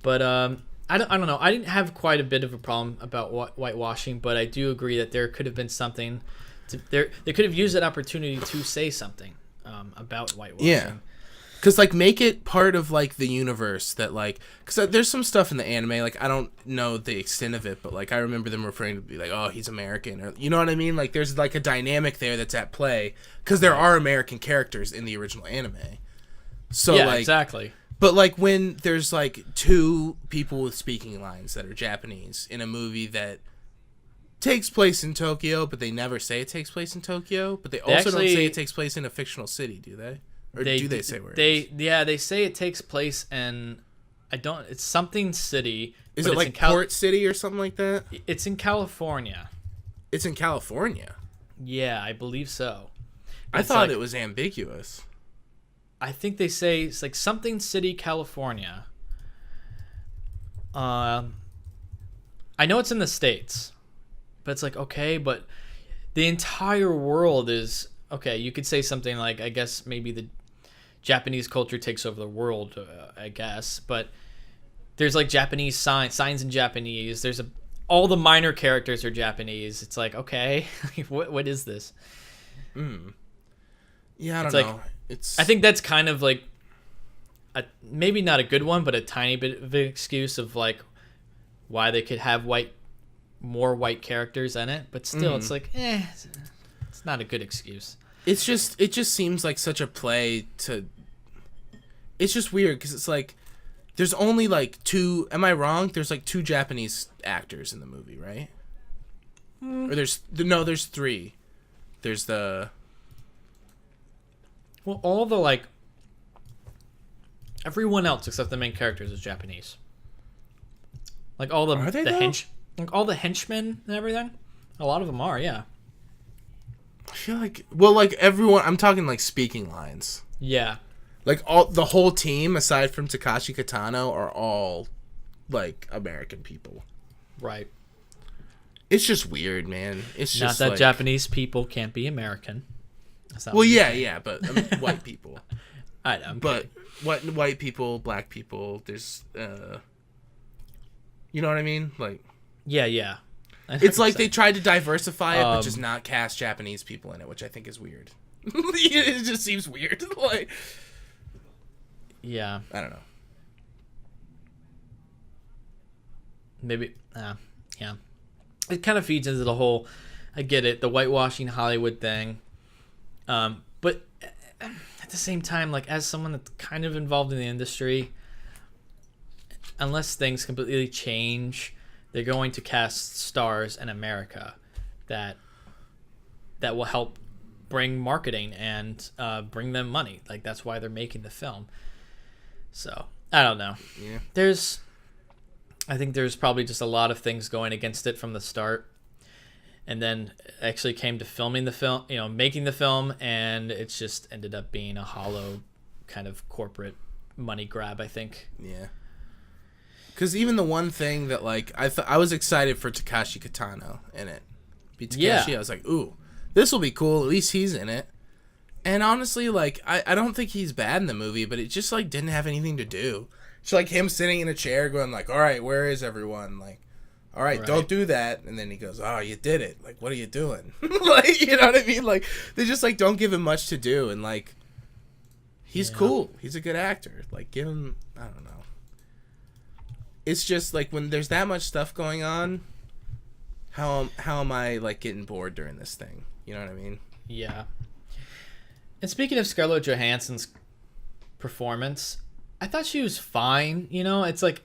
But I don't know. I didn't have quite a bit of a problem about whitewashing, but I do agree that there could have been something. They could have used that opportunity to say something about whitewashing. Yeah. Because, like, make it part of, like, the universe that, like... Because there's some stuff in the anime, like, I don't know the extent of it, but, like, I remember them referring to be like, oh, he's American, or... You know what I mean? Like, there's, like, a dynamic there that's at play. Because there are American characters in the original anime. So, yeah, like... exactly. But, like, when there's, like, two people with speaking lines that are Japanese in a movie that takes place in Tokyo, but they never say it takes place in Tokyo, but they also don't say it takes place in a fictional city, do they? Or do they say where it is? They say it takes place in, it's something city. Is it like Port City or something like that? It's in California. It's in California? Yeah, I believe so. I thought it was ambiguous. I think they say it's like something city, California. I know it's in the States, but it's like, okay, but the entire world is, okay, you could say something like, I guess maybe the Japanese culture takes over the world, I guess, but there's like Japanese signs in Japanese. All the minor characters are Japanese. It's like, okay, what is this? Yeah, I don't know. I think that's kind of like maybe not a good one, but a tiny bit of an excuse of like why they could have more white characters in it. But still, it's like, it's not a good excuse. It just seems like such a play to. It's just weird because it's like there's only like 2. Am I wrong? There's like 2 Japanese actors in the movie, right? Or there's 3. There's the. Well, all the like. Everyone else except the main characters is Japanese. Like all the all the henchmen and everything. A lot of them are, yeah. I feel like like everyone. I'm talking like speaking lines. Yeah. Like the whole team, aside from Takashi Kitano, are all like American people. Right. It's just weird, man. It's not just that like, Japanese people can't be American. Well, yeah, but I mean, white people. I know. But white people, black people, there's you know what I mean? Like yeah. It's like they tried to diversify it, but just not cast Japanese people in it, which I think is weird. It just seems weird. Like, yeah, I don't know. Maybe, yeah. It kind of feeds into the whole. I get it, the whitewashing Hollywood thing, but at the same time, like as someone that's kind of involved in the industry, unless things completely change, they're going to cast stars in America that will help bring marketing and bring them money. Like that's why they're making the film. So I don't know. Yeah. I think there's probably just a lot of things going against it from the start, and then actually came to filming the film, making the film, and it's just ended up being a hollow kind of corporate money grab, I think. Yeah. Because even the one thing that, like, I was excited for Takashi Kitano in it. I was like, ooh, this will be cool. At least he's in it. And honestly, like, I don't think he's bad in the movie, but it just, like, didn't have anything to do. It's like him sitting in a chair going, like, all right, where is everyone? Like, all right, don't do that. And then he goes, oh, you did it. Like, what are you doing? Like, you know what I mean? Like, they just, like, don't give him much to do. And, like, he's cool. He's a good actor. Like, give him, I don't know. It's just, like, when there's that much stuff going on, how am I, like, getting bored during this thing? You know what I mean? Yeah. And speaking of Scarlett Johansson's performance, I thought she was fine. It's like...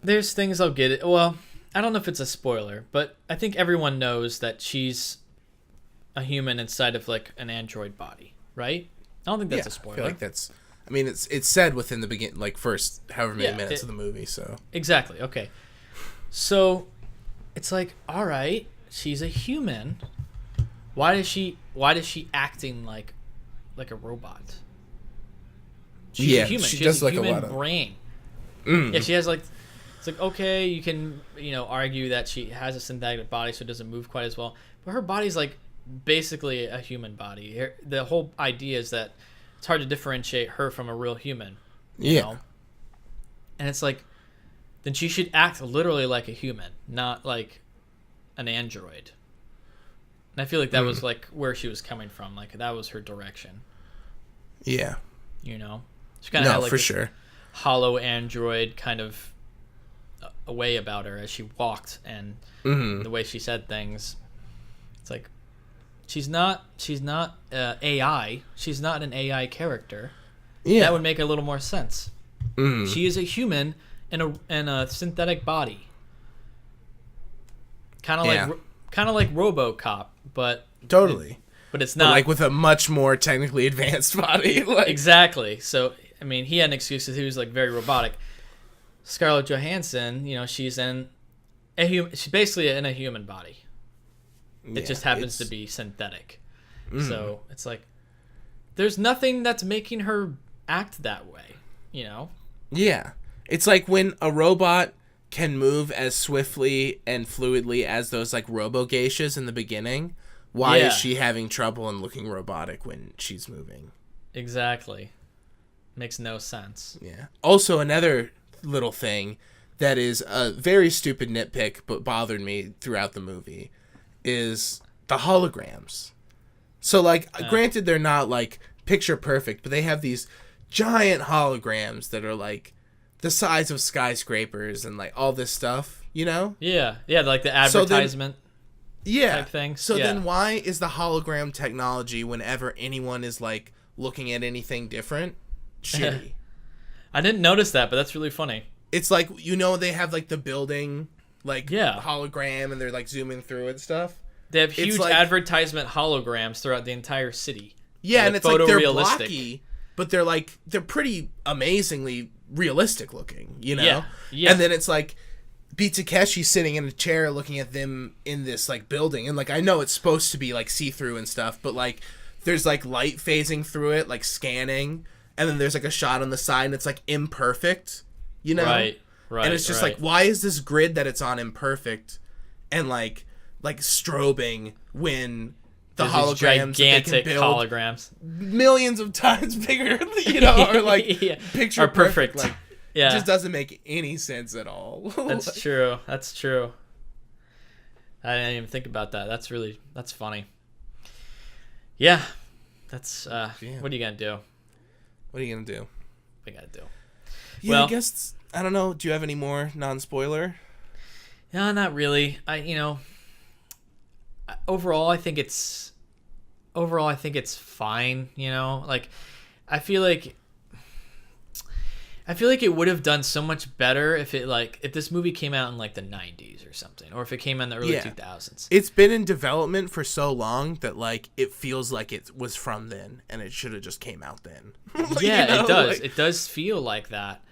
there's things I'll get it. Well, I don't know if it's a spoiler, but I think everyone knows that she's a human inside of like an android body, right? I don't think that's a spoiler. I feel like that's. I mean, it's said within the beginning, like first however many minutes of the movie. So exactly. Okay. So it's like, all right, she's a human. Why is she acting like a robot? She's a human. She has does a like human a lot of brain. Yeah, she has like. It's like, okay, you can, argue that she has a synthetic body so it doesn't move quite as well. But her body's like basically a human body. The whole idea is that it's hard to differentiate her from a real human. You know? And it's like, then she should act literally like a human, not like an android. And I feel like that was like where she was coming from. Like that was her direction. Yeah. She kind of had like for this sure. hollow android kind of a way about her as she walked and the way she said things. It's like she's not AI. She's not an AI character. Yeah, that would make a little more sense. She is a human in a synthetic body, kind of like RoboCop, but totally. But it's not like with a much more technically advanced body. Like. Exactly. So I mean, he had an excuse because he was like very robotic. Scarlett Johansson, she's in she's basically in a human body. It just happens to be synthetic. So it's like there's nothing that's making her act that way, Yeah. It's like when a robot can move as swiftly and fluidly as those like robo-geishas in the beginning. Why is she having trouble and looking robotic when she's moving? Exactly. Makes no sense. Yeah. Also, another little thing that is a very stupid nitpick but bothered me throughout the movie is the holograms. So, like, granted, they're not, like, picture perfect, but they have these giant holograms that are, like, the size of skyscrapers and, like, all this stuff, you know? Yeah, like the advertisement type thing. So then why is the hologram technology, whenever anyone is, like, looking at anything different, shitty? I didn't notice that, but that's really funny. It's like, you know, they have, like, the building, like, Yeah. hologram, and they're, like, zooming through and stuff. They have huge like, advertisement holograms throughout the entire city. Yeah, and it's like they're photorealistic. blocky, but they're pretty amazingly realistic looking, you know? Yeah, yeah. And then it's like Beat Takeshi sitting in a chair looking at them in this, like, building. And, like, I know it's supposed to be, like, see-through and stuff, but, like, there's, like, light phasing through it, like, scanning. And then there's, like, a shot on the side, and it's, like, imperfect, you know? Right. And it's just, like, why is this grid that it's on imperfect and, like strobing when the There's holograms gigantic that they can build holograms millions of times bigger, you know, or like picture are perfect. Like, yeah, it just doesn't make any sense at all. That's true. I didn't even think about that. That's funny. Yeah, that's what are you gonna do? What are you gonna do? We gotta do. Yeah, Well, I guess I don't know. Do you have any more non-spoiler? No, not really. Overall, I think it's fine. You know, like I feel like it would have done so much better if this movie came out in like the 90s or something, or if it came out in the early 2000s. It's been in development for so long that like it feels like it was from then, and it should have just came out then. Yeah, you know? it does. Like, it does feel like that.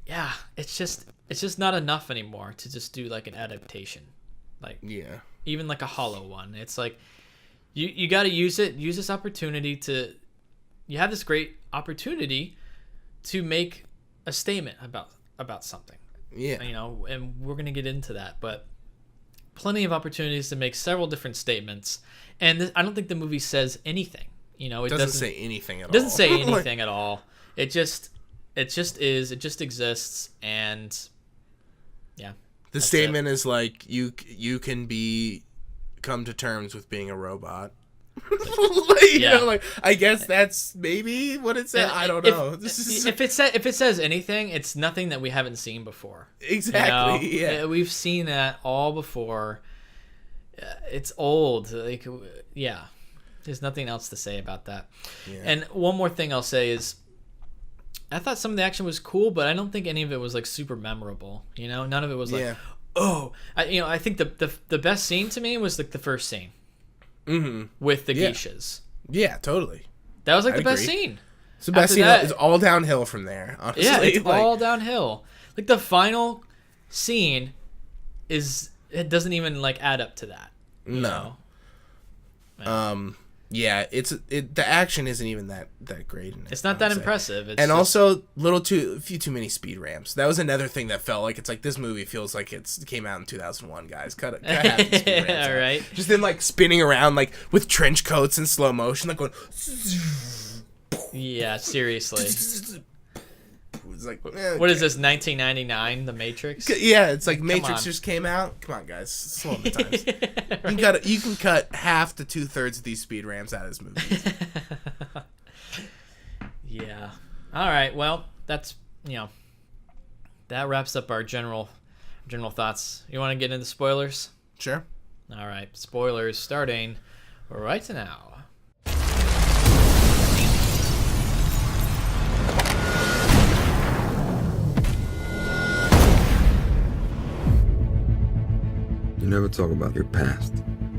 Yeah, it's just not enough anymore to just do like an adaptation. Like, yeah, even like a hollow one. It's like you got to use this opportunity to. You have this great opportunity to make a statement about something. Yeah, you know, and we're gonna get into that, but plenty of opportunities to make several different statements, and I don't think the movie says anything. You know, it doesn't say anything at all. It doesn't say anything at all. It just exists, and yeah. The statement is like you can come to terms with being a robot. You know, like I guess that's maybe what it said. I don't know. If it says anything, it's nothing that we haven't seen before. Exactly. You know? Yeah, we've seen that all before. It's old. Like, yeah, there's nothing else to say about that. Yeah. And one more thing I'll say is, I thought some of the action was cool, but I don't think any of it was like super memorable. You know, none of it was like, I think the best scene to me was like the first scene. Mm-hmm. With the geishas. Yeah, totally. That was like the best scene. It's the best scene. It's all downhill from there, honestly. Yeah, it's all downhill. Like the final scene it doesn't even like add up to that. No. Yeah, the action isn't even that great in it. It's not that impressive. It's also a few too many speed ramps. That was another thing that felt like it's like this movie feels like it came out in 2001, guys. Cut half the speed ramps out. Right. Just then like spinning around like with trench coats in slow motion, like going. Yeah, seriously. It's like, what is this, 1999, The Matrix? Yeah, it's like Matrix just came out. Come on, guys, slow the times. Right. You can cut half to 2/3 of these speed ramps out of this movie. Yeah. All right. Well, that's that wraps up our general thoughts. You want to get into spoilers? Sure. All right. Spoilers starting right now. You never talk about your past.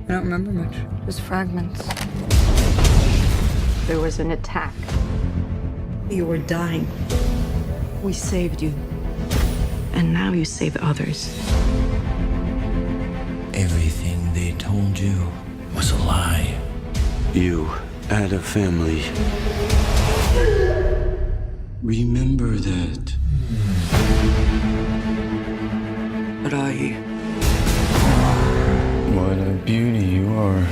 I don't remember much. Just fragments. There was an attack. You were dying. We saved you. And now you save others. Everything they told you was a lie. You had a family. Remember that. What are you? What a beauty you are.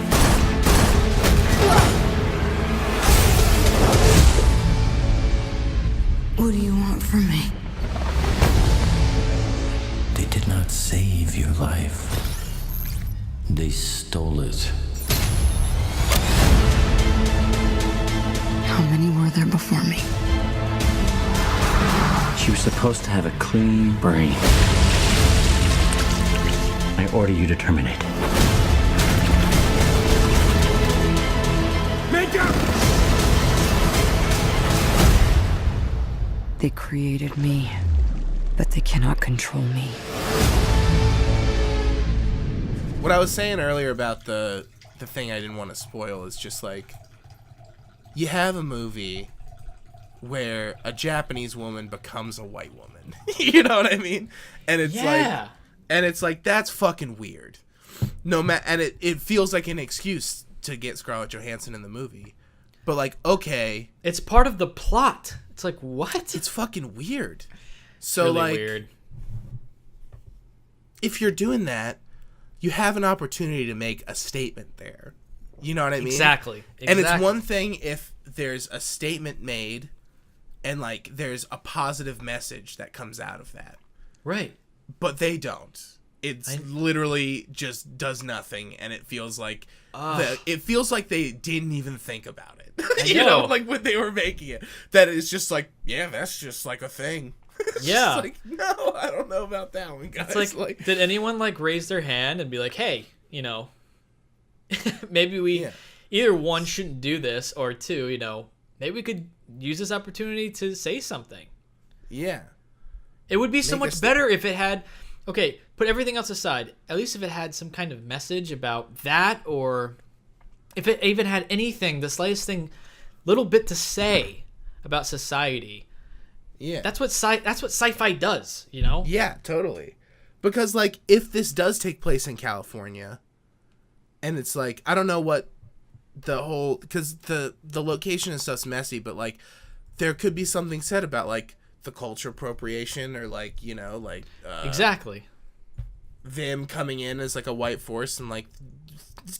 your life. They stole it. How many were there before me? She was supposed to have a clean brain. I order you to terminate. They created me, but they cannot control me. What I was saying earlier about the thing I didn't want to spoil is just like, you have a movie where a Japanese woman becomes a white woman. You know what I mean? And it's like that's fucking weird. And it feels like an excuse to get Scarlett Johansson in the movie. But like, okay, It's part of the plot. It's like, what? it's fucking weird. So really like, weird. if you're doing that, you have an opportunity to make a statement there. You know what I mean? Exactly. And it's one thing if there's a statement made and like there's a positive message that comes out of that. Right. But they don't. It's literally just does nothing, and it feels like they didn't even think about it. You know, like when they were making it. That it's just like, yeah, that's just like a thing. It's Yeah. just like, no, I don't know about that one, guys. It's like, did anyone like raise their hand and be like, hey, you know, maybe we either one shouldn't do this, or two, you know, maybe we could use this opportunity to say something. Yeah. It would be so much better if it had, okay, put everything else aside, at least if it had some kind of message about that, or if it even had anything, the slightest thing, little bit to say about society. Yeah. That's what sci-fi does, you know? Yeah, totally. Because like if this does take place in California, and it's like, I don't know what the whole, because the location and stuff's messy, but like there could be something said about like the culture appropriation, or like, you know, like Exactly. them coming in as like a white force and like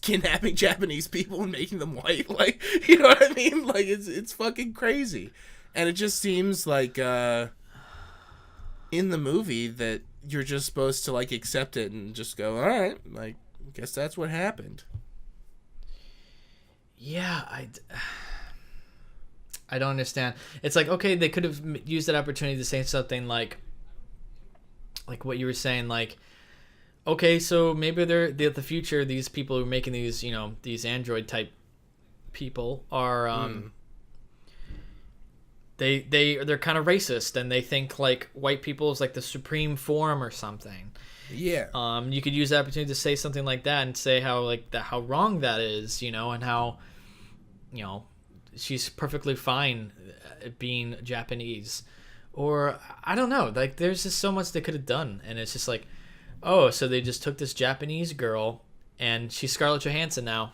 kidnapping Japanese people and making them white, like, you know what I mean? Like it's fucking crazy. And it just seems like in the movie that you're just supposed to like accept it and just go, all right, like, I guess that's what happened. Yeah, I don't understand. It's like, okay, they could have used that opportunity to say something like what you were saying, like, okay, so maybe the future, these people who are making these, you know, these android type people are they're kind of racist, and they think like white people is like the supreme form or something. Yeah. You could use the opportunity to say something like that and say how like that, how wrong that is, you know, and how, you know, she's perfectly fine being Japanese, or I don't know, like there's just so much they could have done, and it's just like, oh, so they just took this Japanese girl and she's Scarlett Johansson now.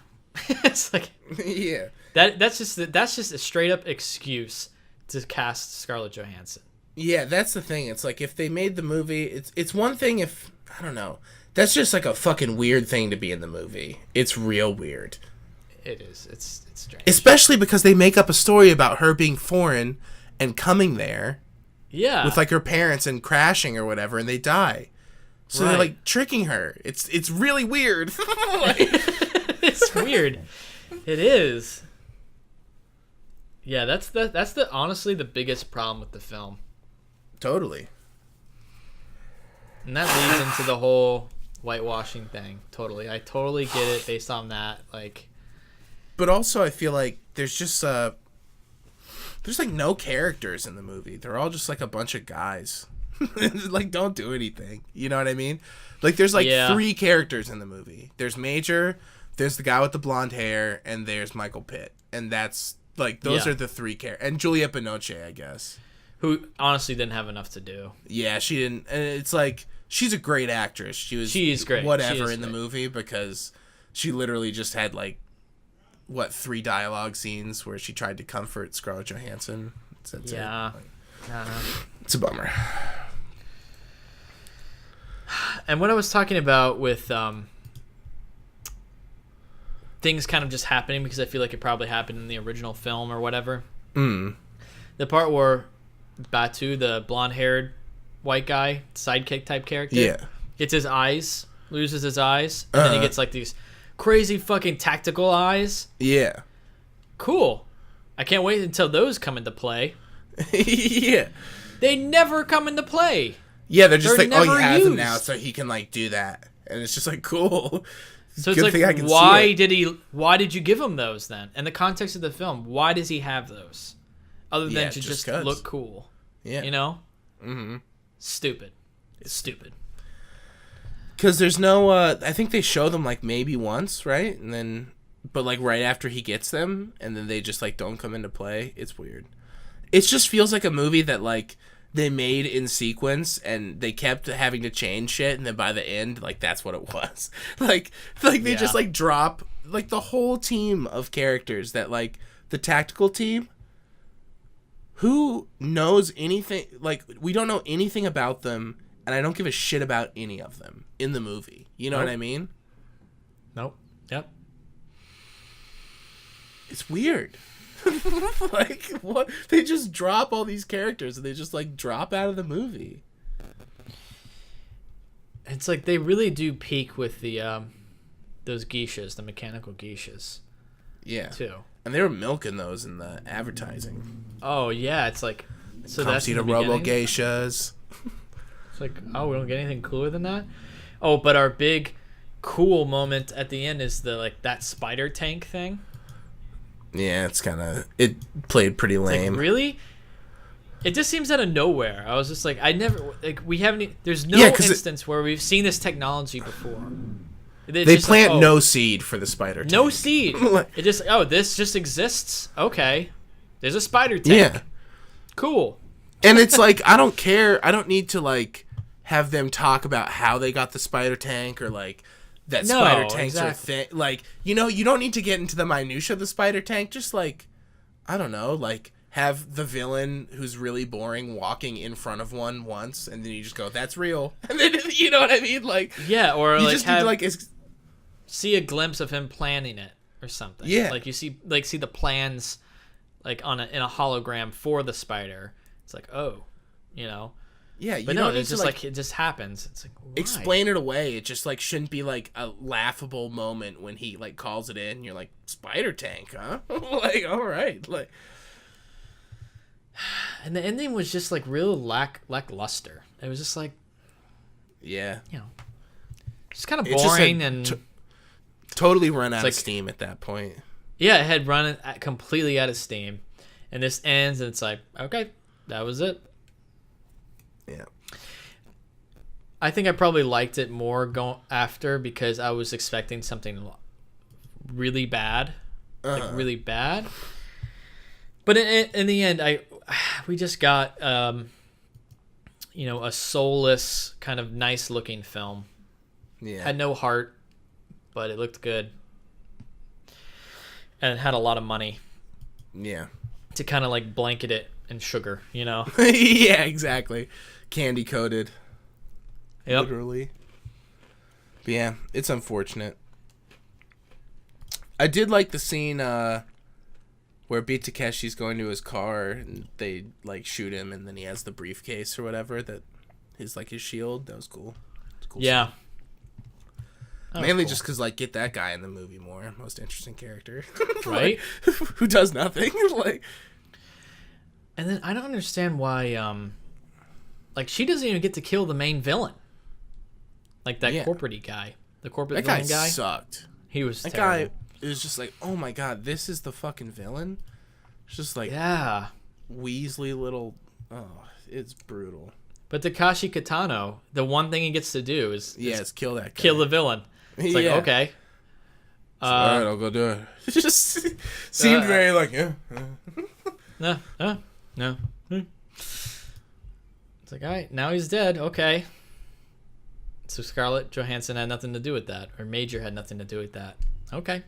It's like, yeah, that's just a straight up excuse to cast Scarlett Johansson. Yeah, that's the thing. It's like if they made the movie, it's one thing if, I don't know, that's just like a fucking weird thing to be in the movie. It's real weird. It is. It's strange. Especially because they make up a story about her being foreign and coming there. Yeah. With like her parents and crashing or whatever, and they die. So they're like tricking her. It's really weird. It's weird. It is. Yeah, that's the honestly the biggest problem with the film. Totally. And that leads into the whole whitewashing thing. Totally. I totally get it based on that. Like, but also I feel like there's just there's like no characters in the movie. They're all just like a bunch of guys. Like, don't do anything. You know what I mean? Like, there's like 3 characters in the movie. There's Major, there's the guy with the blonde hair, and there's Michael Pitt. And that's like, those are the 3 characters. And Juliette Binoche, I guess. Who honestly didn't have enough to do. Yeah, she didn't. And it's like, she's a great actress. She's great. Whatever in the movie, because she literally just had like, 3 dialogue scenes where she tried to comfort Scarlett Johansson. That's yeah. It's a bummer. And what I was talking about with things kind of just happening because I feel like it probably happened in the original film or whatever. The part where Batu, the blonde-haired white guy, sidekick type character, Gets his eyes, loses his eyes, and then he gets like these crazy fucking tactical eyes. Yeah. Cool. I can't wait until those come into play. Yeah. They never come into play. Yeah, they're just like, oh, he has them used. now, so he can like do that, and it's just like cool. So it's like, why did you give him those then? In the context of the film, why does he have those? Other than to just look cool. Yeah. You know? Mm-hmm. Stupid. It's stupid. Because there's no, I think they show them like maybe once, right? And then, but like right after he gets them, and then they just like don't come into play. It's weird. It just feels like a movie that like they made in sequence, and they kept having to change shit, and then by the end, like that's what it was. like they just like drop like the whole team of characters that like the tactical team. Who knows anything? Like we don't know anything about them, and I don't give a shit about any of them in the movie. You know what I mean? Nope. Yep. It's weird. Like what? They just drop all these characters and they just like drop out of the movie. It's like they really do peak with the those geishas, the mechanical geishas. Yeah. Too. And they were milking those in the advertising. Oh yeah, it's like so Come that's see in the the robo beginning? geishas. It's like, oh, we don't get anything cooler than that. Oh, but our big cool moment at the end is the like that spider tank thing. Yeah, it's kind of it played pretty lame. Like, really? It just seems out of nowhere. I was just like, I never like we haven't. There's no instance where we've seen this technology before. They plant like, no seed for the spider tank. No seed. It just this just exists. Okay, there's a spider tank. Yeah, cool. And it's like I don't care. I don't need to like have them talk about how they got the spider tank or like. That spider tanks are thin. Like, you know, you don't need to get into the minutia of the spider tank. Just like, I don't know, like have the villain who's really boring walking in front of one once, and then you just go, "That's real," and then you know what I mean, like yeah, or you like just have need to, like see a glimpse of him planning it or something. Yeah, like you see the plans like in a hologram for the spider. It's like you know. Yeah, you but don't need it's to just like it just happens. It's like why? Explain it away. It just like shouldn't be like a laughable moment when he like calls it in. And you're like spider tank, huh? Like all right, like. And the ending was just like real lackluster. It was just like, yeah, you know, just kind of boring and totally run out of steam at that point. Yeah, it had run completely out of steam, and this ends, and it's like, okay, that was it. Yeah. I think I probably liked it more after because I was expecting something really bad, like really bad. But in the end, we just got you know, a soulless kind of nice looking film. Yeah. Had no heart, but it looked good, and it had a lot of money. Yeah. To kind of like blanket it in sugar, you know. Yeah, exactly. Candy coated. Yep. Literally. But yeah, it's unfortunate. I did like the scene where Beat Takeshi's going to his car and they like shoot him and then he has the briefcase or whatever that is like his shield. That was cool. Cool yeah. Mainly cool. Just because like get that guy in the movie more. Most interesting character. Right? Like, who does nothing. Like. And then I don't understand why like she doesn't even get to kill the main villain. Like that corporate-y guy. The corporate villain guy. That guy sucked. He was that terrible. guy is just like, oh my god, this is the fucking villain? It's just like Weasley little it's brutal. But Takashi Kitano, the one thing he gets to do is kill that guy. Kill the villain. It's like, okay. Alright, I'll go do it. It just seemed very like, No. It's like, all right, now he's dead. Okay. So Scarlett Johansson had nothing to do with that, or Major had nothing to do with that. Okay.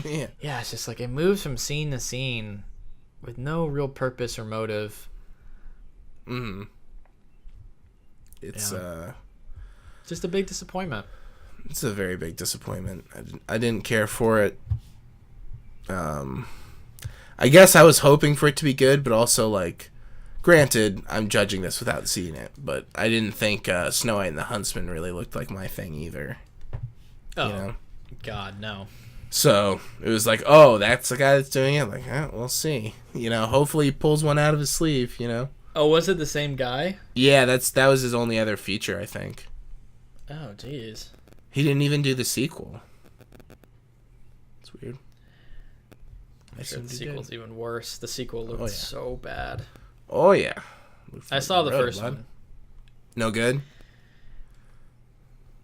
Yeah. Yeah, it's just like it moves from scene to scene with no real purpose or motive. Mm-hmm. It's just a big disappointment. It's a very big disappointment. I didn't care for it. I guess I was hoping for it to be good, but also like Granted, I'm judging this without seeing it, but I didn't think Snow White and the Huntsman really looked like my thing either. Oh, you know? God, no. So it was like, oh, that's the guy that's doing it. Like, we'll see. You know, hopefully he pulls one out of his sleeve. You know. Oh, was it the same guy? Yeah, that was his only other feature, I think. Oh, jeez. He didn't even do the sequel. It's weird. I'm sure the sequel's even worse. The sequel looked so bad. Oh yeah. I saw the first one. No good.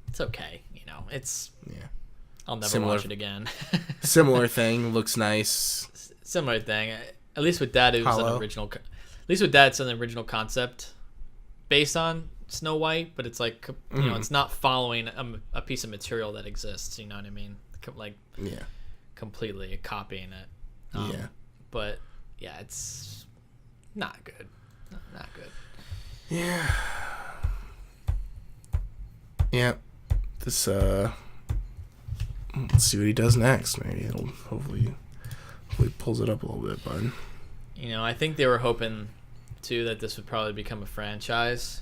It's okay, you know. It's I'll never Similar- watch it again. Similar thing. Looks nice. Similar thing. At least with that, it was Hollow. an original. At least with that, it's an original concept based on Snow White, but it's like you know, it's not following a piece of material that exists. You know what I mean? Like completely copying it. Yeah. But yeah, it's not good. Not good. Yeah. Yeah. This let's see what he does next. Maybe it'll hopefully pulls it up a little bit, bud. You know, I think they were hoping too that this would probably become a franchise.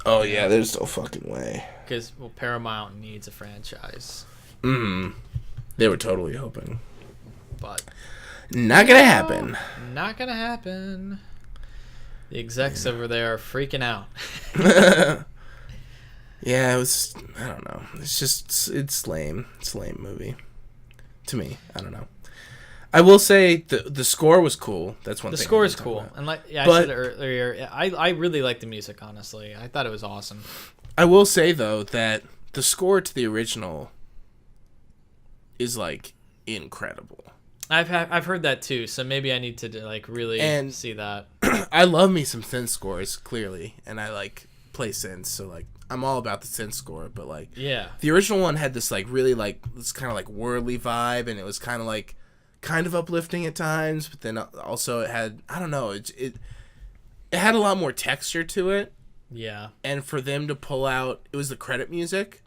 Oh yeah, there's no fucking way. Because Paramount needs a franchise. They were totally hoping, but not gonna happen. Not gonna happen. The execs over there are freaking out. Yeah, it was. I don't know. It's lame. It's a lame movie. To me, I don't know. I will say the score was cool. That's one thing. The score is cool, and I said it earlier. I really like the music. Honestly, I thought it was awesome. I will say though that the score to the original is like incredible. I've heard that too, so maybe I need to like really see that. I love me some synth scores clearly, and I like play synths, so like I'm all about the synth score. But like the original one had this like really like this kind of like worldly vibe, and it was kind of like kind of uplifting at times, but then also it had I don't know it had a lot more texture to it. Yeah. And for them to pull out, it was the credit music.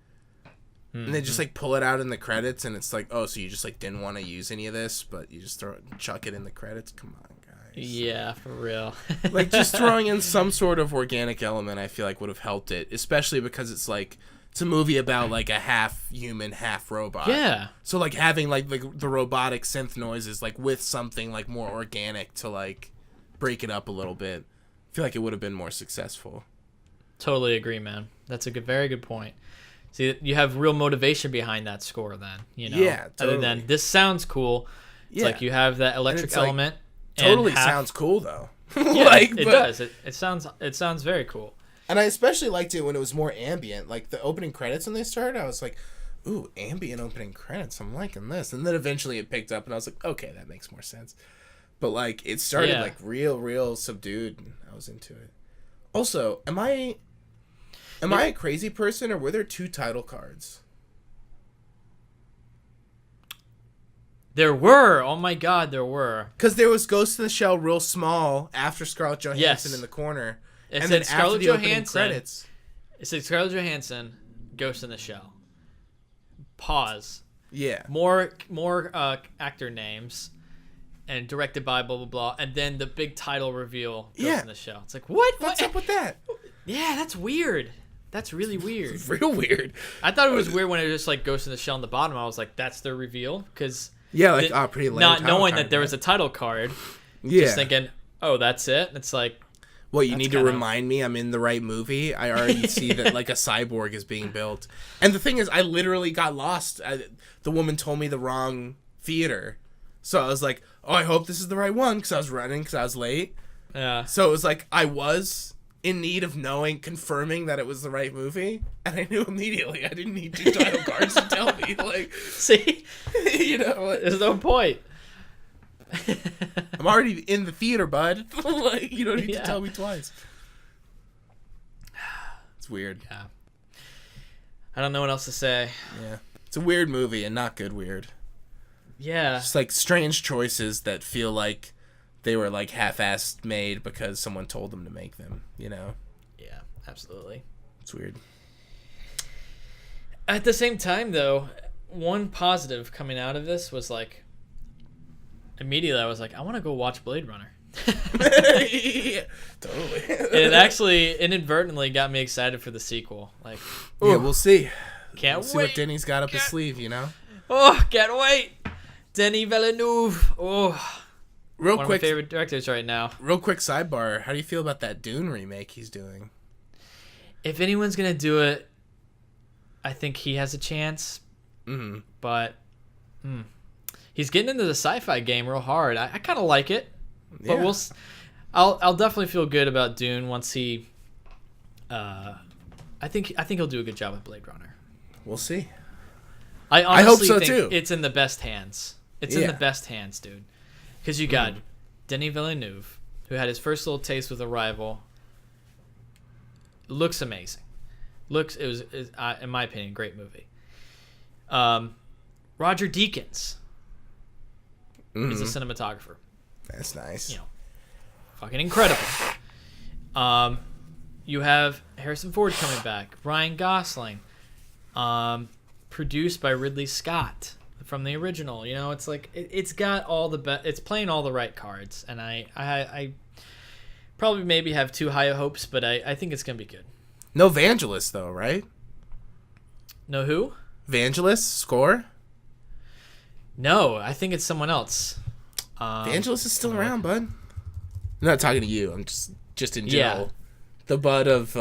And they just like pull it out in the credits, and it's like, oh, so you just like didn't want to use any of this, but you just chuck it in the credits. Come on, guys. Yeah, for real. Like just throwing in some sort of organic element, I feel like would have helped it, especially because it's a movie about like a half human, half robot. Yeah. So like having like the robotic synth noises like with something like more organic to like break it up a little bit, I feel like it would have been more successful. Totally agree, man. That's a very good point. See, you have real motivation behind that score then, you know? Yeah, totally. Other than, this sounds cool. It's like you have that electric element. Totally sounds cool, though. Yeah, it does. It sounds very cool. And I especially liked it when it was more ambient. Like, the opening credits when they started, I was like, ooh, ambient opening credits. I'm liking this. And then eventually it picked up, and I was like, okay, that makes more sense. But, like, it started, like, real subdued, and I was into it. Also, Am I a crazy person, or were there 2 title cards? There were. Oh my God, there were. Because there was Ghost in the Shell real small after Scarlett Johansson in the corner. It and said then Scarlett after the Johansson. Credits. It said Scarlett Johansson, Ghost in the Shell. Pause. Yeah. More actor names. And directed by blah, blah, blah. And then the big title reveal, Ghost in the Shell. It's like, what? What's up with that? Yeah, that's weird. That's really weird. It's real weird. I thought it was weird when it was just like Ghost in the Shell on the bottom. I was like, that's their reveal? Because pretty lame. Not knowing that there was a title card. Yeah. Just thinking, oh, that's it? It's like... Well, you need to remind me I'm in the right movie. I already see that like a cyborg is being built. And the thing is, I literally got lost. The woman told me the wrong theater. So I was like, oh, I hope this is the right one, because I was running, because I was late. Yeah. So it was like, I was in need of confirming that it was the right movie, and I knew immediately. I didn't need 2 title cards to tell me. Like, see? You know? There's no point. I'm already in the theater, bud. Like, you don't need to tell me twice. It's weird. Yeah. I don't know what else to say. Yeah. It's a weird movie, and not good weird. Yeah. Just like strange choices that feel like they were like half-assed made because someone told them to make them, you know? Yeah, absolutely. It's weird. At the same time, though, one positive coming out of this was like, immediately I was like, I want to go watch Blade Runner. Yeah, totally. It actually inadvertently got me excited for the sequel. Like, yeah, we'll see. Can't See wait. what Denny's got up his sleeve, you know? Oh, can't wait. Denis Villeneuve. Oh, Real one quick, of my favorite directors right now. real quick sidebar. How do you feel about that Dune remake he's doing? If anyone's gonna do it, I think he has a chance. Mm-hmm. But he's getting into the sci-fi game real hard. I kind of like it, but Yeah. I'll definitely feel good about Dune once he. I think he'll do a good job with Blade Runner. We'll see. I honestly hope so, think too. it's in the best hands. It's in Yeah. the best hands, dude. Because you got Denis Villeneuve, who had his first little taste with Arrival. Looks amazing. It was in my opinion, a great movie. Roger Deakins is a cinematographer. That's nice. You know, fucking incredible. You have Harrison Ford coming back, Ryan Gosling, produced by Ridley Scott from the original. You know, it's like it's got all the it's playing all the right cards, and I probably maybe have too high of hopes, but I think it's gonna be good. No Vangelis, though, right? No who? Vangelis score? No, I think it's someone else. Vangelis is still around, bud. I'm not talking to you. I'm just in general. Yeah. The bud of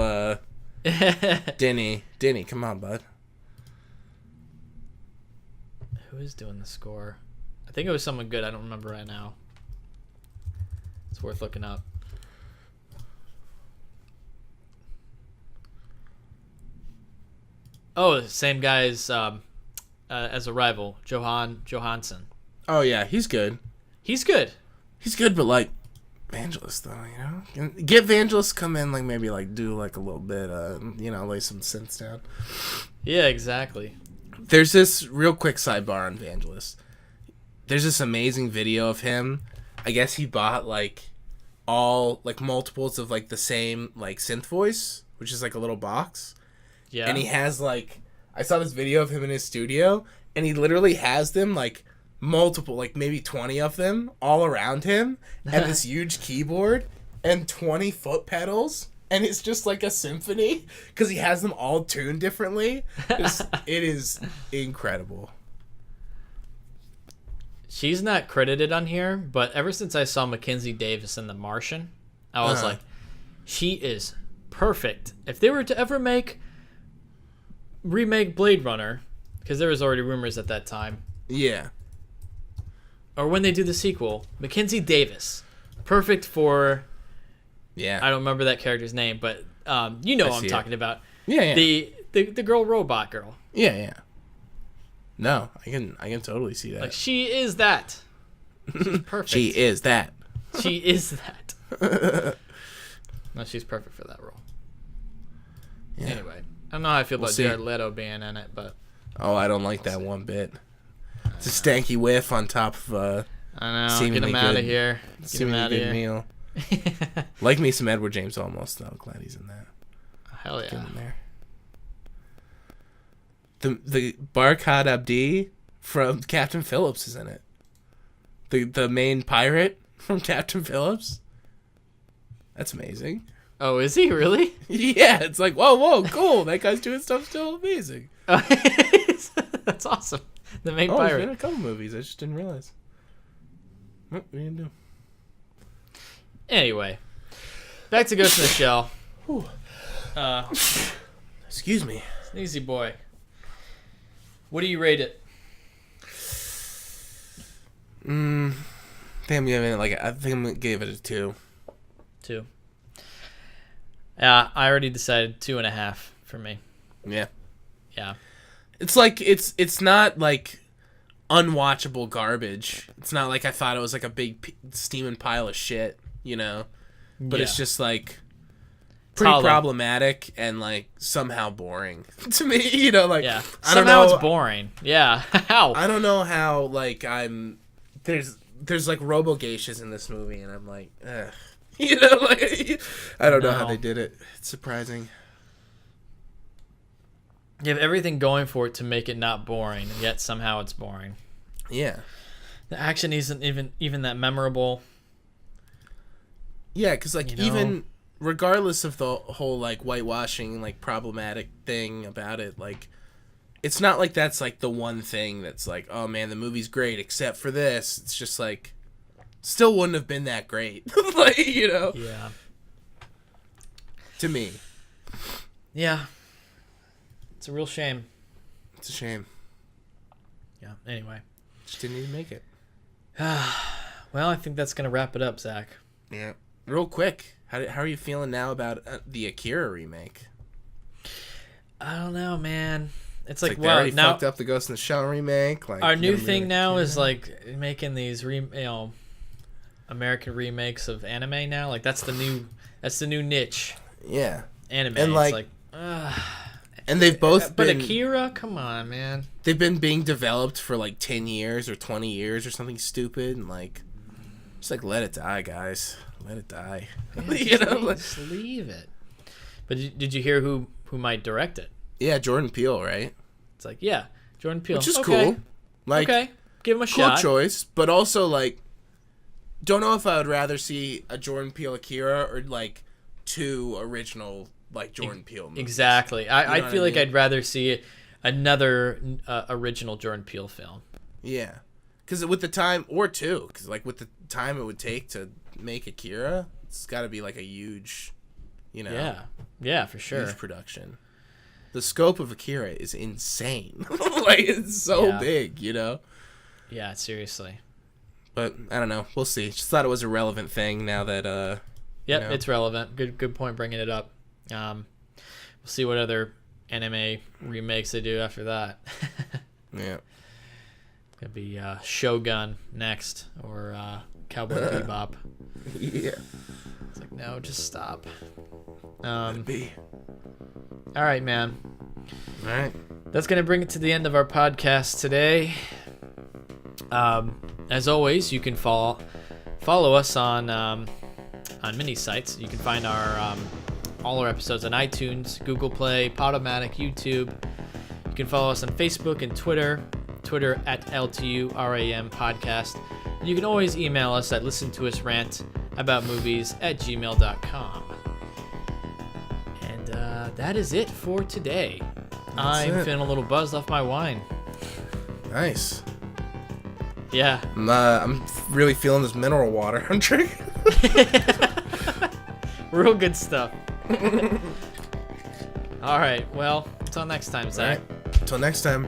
Denny. Denny, come on, bud. Who is doing the score? I think it was someone good. I don't remember right now. It's worth looking up. Oh, same guy as Arrival, Johansson. Oh yeah, he's good. He's good. He's good, but like Vangelis though, you know, get Vangelis come in, like maybe like do like a little bit, you know, lay some synths down. Yeah, exactly. There's this real quick sidebar on Vangelis. There's this amazing video of him. I guess he bought like all like multiples of like the same like synth voice, which is like a little box. Yeah. And he has like, I saw this video of him in his studio, and he literally has them like multiple, like maybe 20 of them all around him, and this huge keyboard and 20 foot pedals, and it's just like a symphony because he has them all tuned differently. It is incredible. She's not credited on here, but ever since I saw Mackenzie Davis in The Martian, I was like, she is perfect. If they were to ever remake Blade Runner, because there was already rumors at that time, Yeah. or when they do the sequel, Mackenzie Davis, perfect for, Yeah. I don't remember that character's name, but you know I what I'm see talking about. Yeah, yeah. The girl robot girl. Yeah, yeah. No, I can totally see that. Like, she is that. She's perfect. She is that. She is that. No, she's perfect for that role. Yeah. Anyway, I don't know how I feel We'll about see. Jared Leto being in it, but Oh, I don't like that one bit. It's a stanky whiff on top of I know. Get seemingly him out good- of here. Get him seemingly out of good here. meal. Like me some Edward James Olmos though. Glad he's in that. Hell Get yeah. him there. The Barkhad Abdi from Captain Phillips is in it. The main pirate from Captain Phillips. That's amazing. Oh, is he really? Yeah, it's like whoa, cool. That guy's doing stuff still amazing. That's awesome. The main Oh, he's been in pirate. a couple movies. I just didn't realize. What are you gonna do? Anyway, back to Ghost in the Shell. Excuse me. Sneezy boy. What do you rate it? I think I'm giving it I think I'm gonna give it a 2. 2. Yeah, I already decided 2.5 for me. Yeah. Yeah. It's like it's not like unwatchable garbage. It's not like I thought it was like a big steaming pile of shit, you know. But it's Yeah. just like pretty Hollow. problematic and like somehow boring to me, you know, like Yeah. I don't Somehow know, it's boring. Yeah. How? I don't know how like there's like robo geishas in this movie and I'm like, ugh. You know, like I don't know how No. they did it. It's surprising. You have everything going for it to make it not boring, and yet somehow it's boring. Yeah. The action isn't even that memorable. Yeah, because like You know? even regardless of the whole like whitewashing like problematic thing about it, like it's not like that's like the one thing that's like, oh man, the movie's great except for this. It's just like still wouldn't have been that great. Like, you know. Yeah. To me. Yeah. It's a real shame. It's a shame. Yeah. Anyway. Just didn't even make it. Well, I think that's gonna wrap it up, Zach. Yeah. Real quick, how are you feeling now about the Akira remake? I don't know, man. It's Like like, they wow, already now fucked up the Ghost in the Shell remake. Like our you new gonna thing remake now is Akira? like making these American remakes of anime now. Like that's the new niche. Yeah. Anime. And like, it's like and they've both but been Akira, come on, man. they've been being developed for like 10 years or 20 years or something stupid, and like just like let it die, guys. Let it die. You know, like, Just leave it. But did you hear who might direct it? yeah, Jordan Peele, right? It's like, yeah, Jordan Peele. Which is okay. cool. Like, Okay, give him a cool shot. choice, but also like, don't know if I would rather see a Jordan Peele Akira or like two original like Jordan Peele movies. Exactly. You know I what feel like mean? I'd rather see another original Jordan Peele film. Yeah, because with the time, or two, because like with the time it would take to make Akira, it's got to be like a huge, you know, Yeah, for sure. huge production. The scope of Akira is insane. Like it's so Yeah. big, you know. Yeah, seriously. But I don't know. We'll see. Just thought it was a relevant thing now that Yep, you know. it's relevant. Good point bringing it up. We'll see what other anime remakes they do after that. Yeah. Could be Shogun next, or Cowboy Bebop. Yeah. It's like, no, just stop. Be. All right, man. All right. That's going to bring it to the end of our podcast today. As always, you can follow us on many sites. You can find our all our episodes on iTunes, Google Play, Podomatic, YouTube. You can follow us on Facebook and Twitter at LTURAM podcast. And you can always email us at listentousrantaboutmovies@gmail.com. And that is it for today. I'm it. feeling a little buzzed off my wine. Nice. Yeah. I'm really feeling this mineral water I'm drinking. Real good stuff. All right. Well, until next time, Zach. All right. Until next time.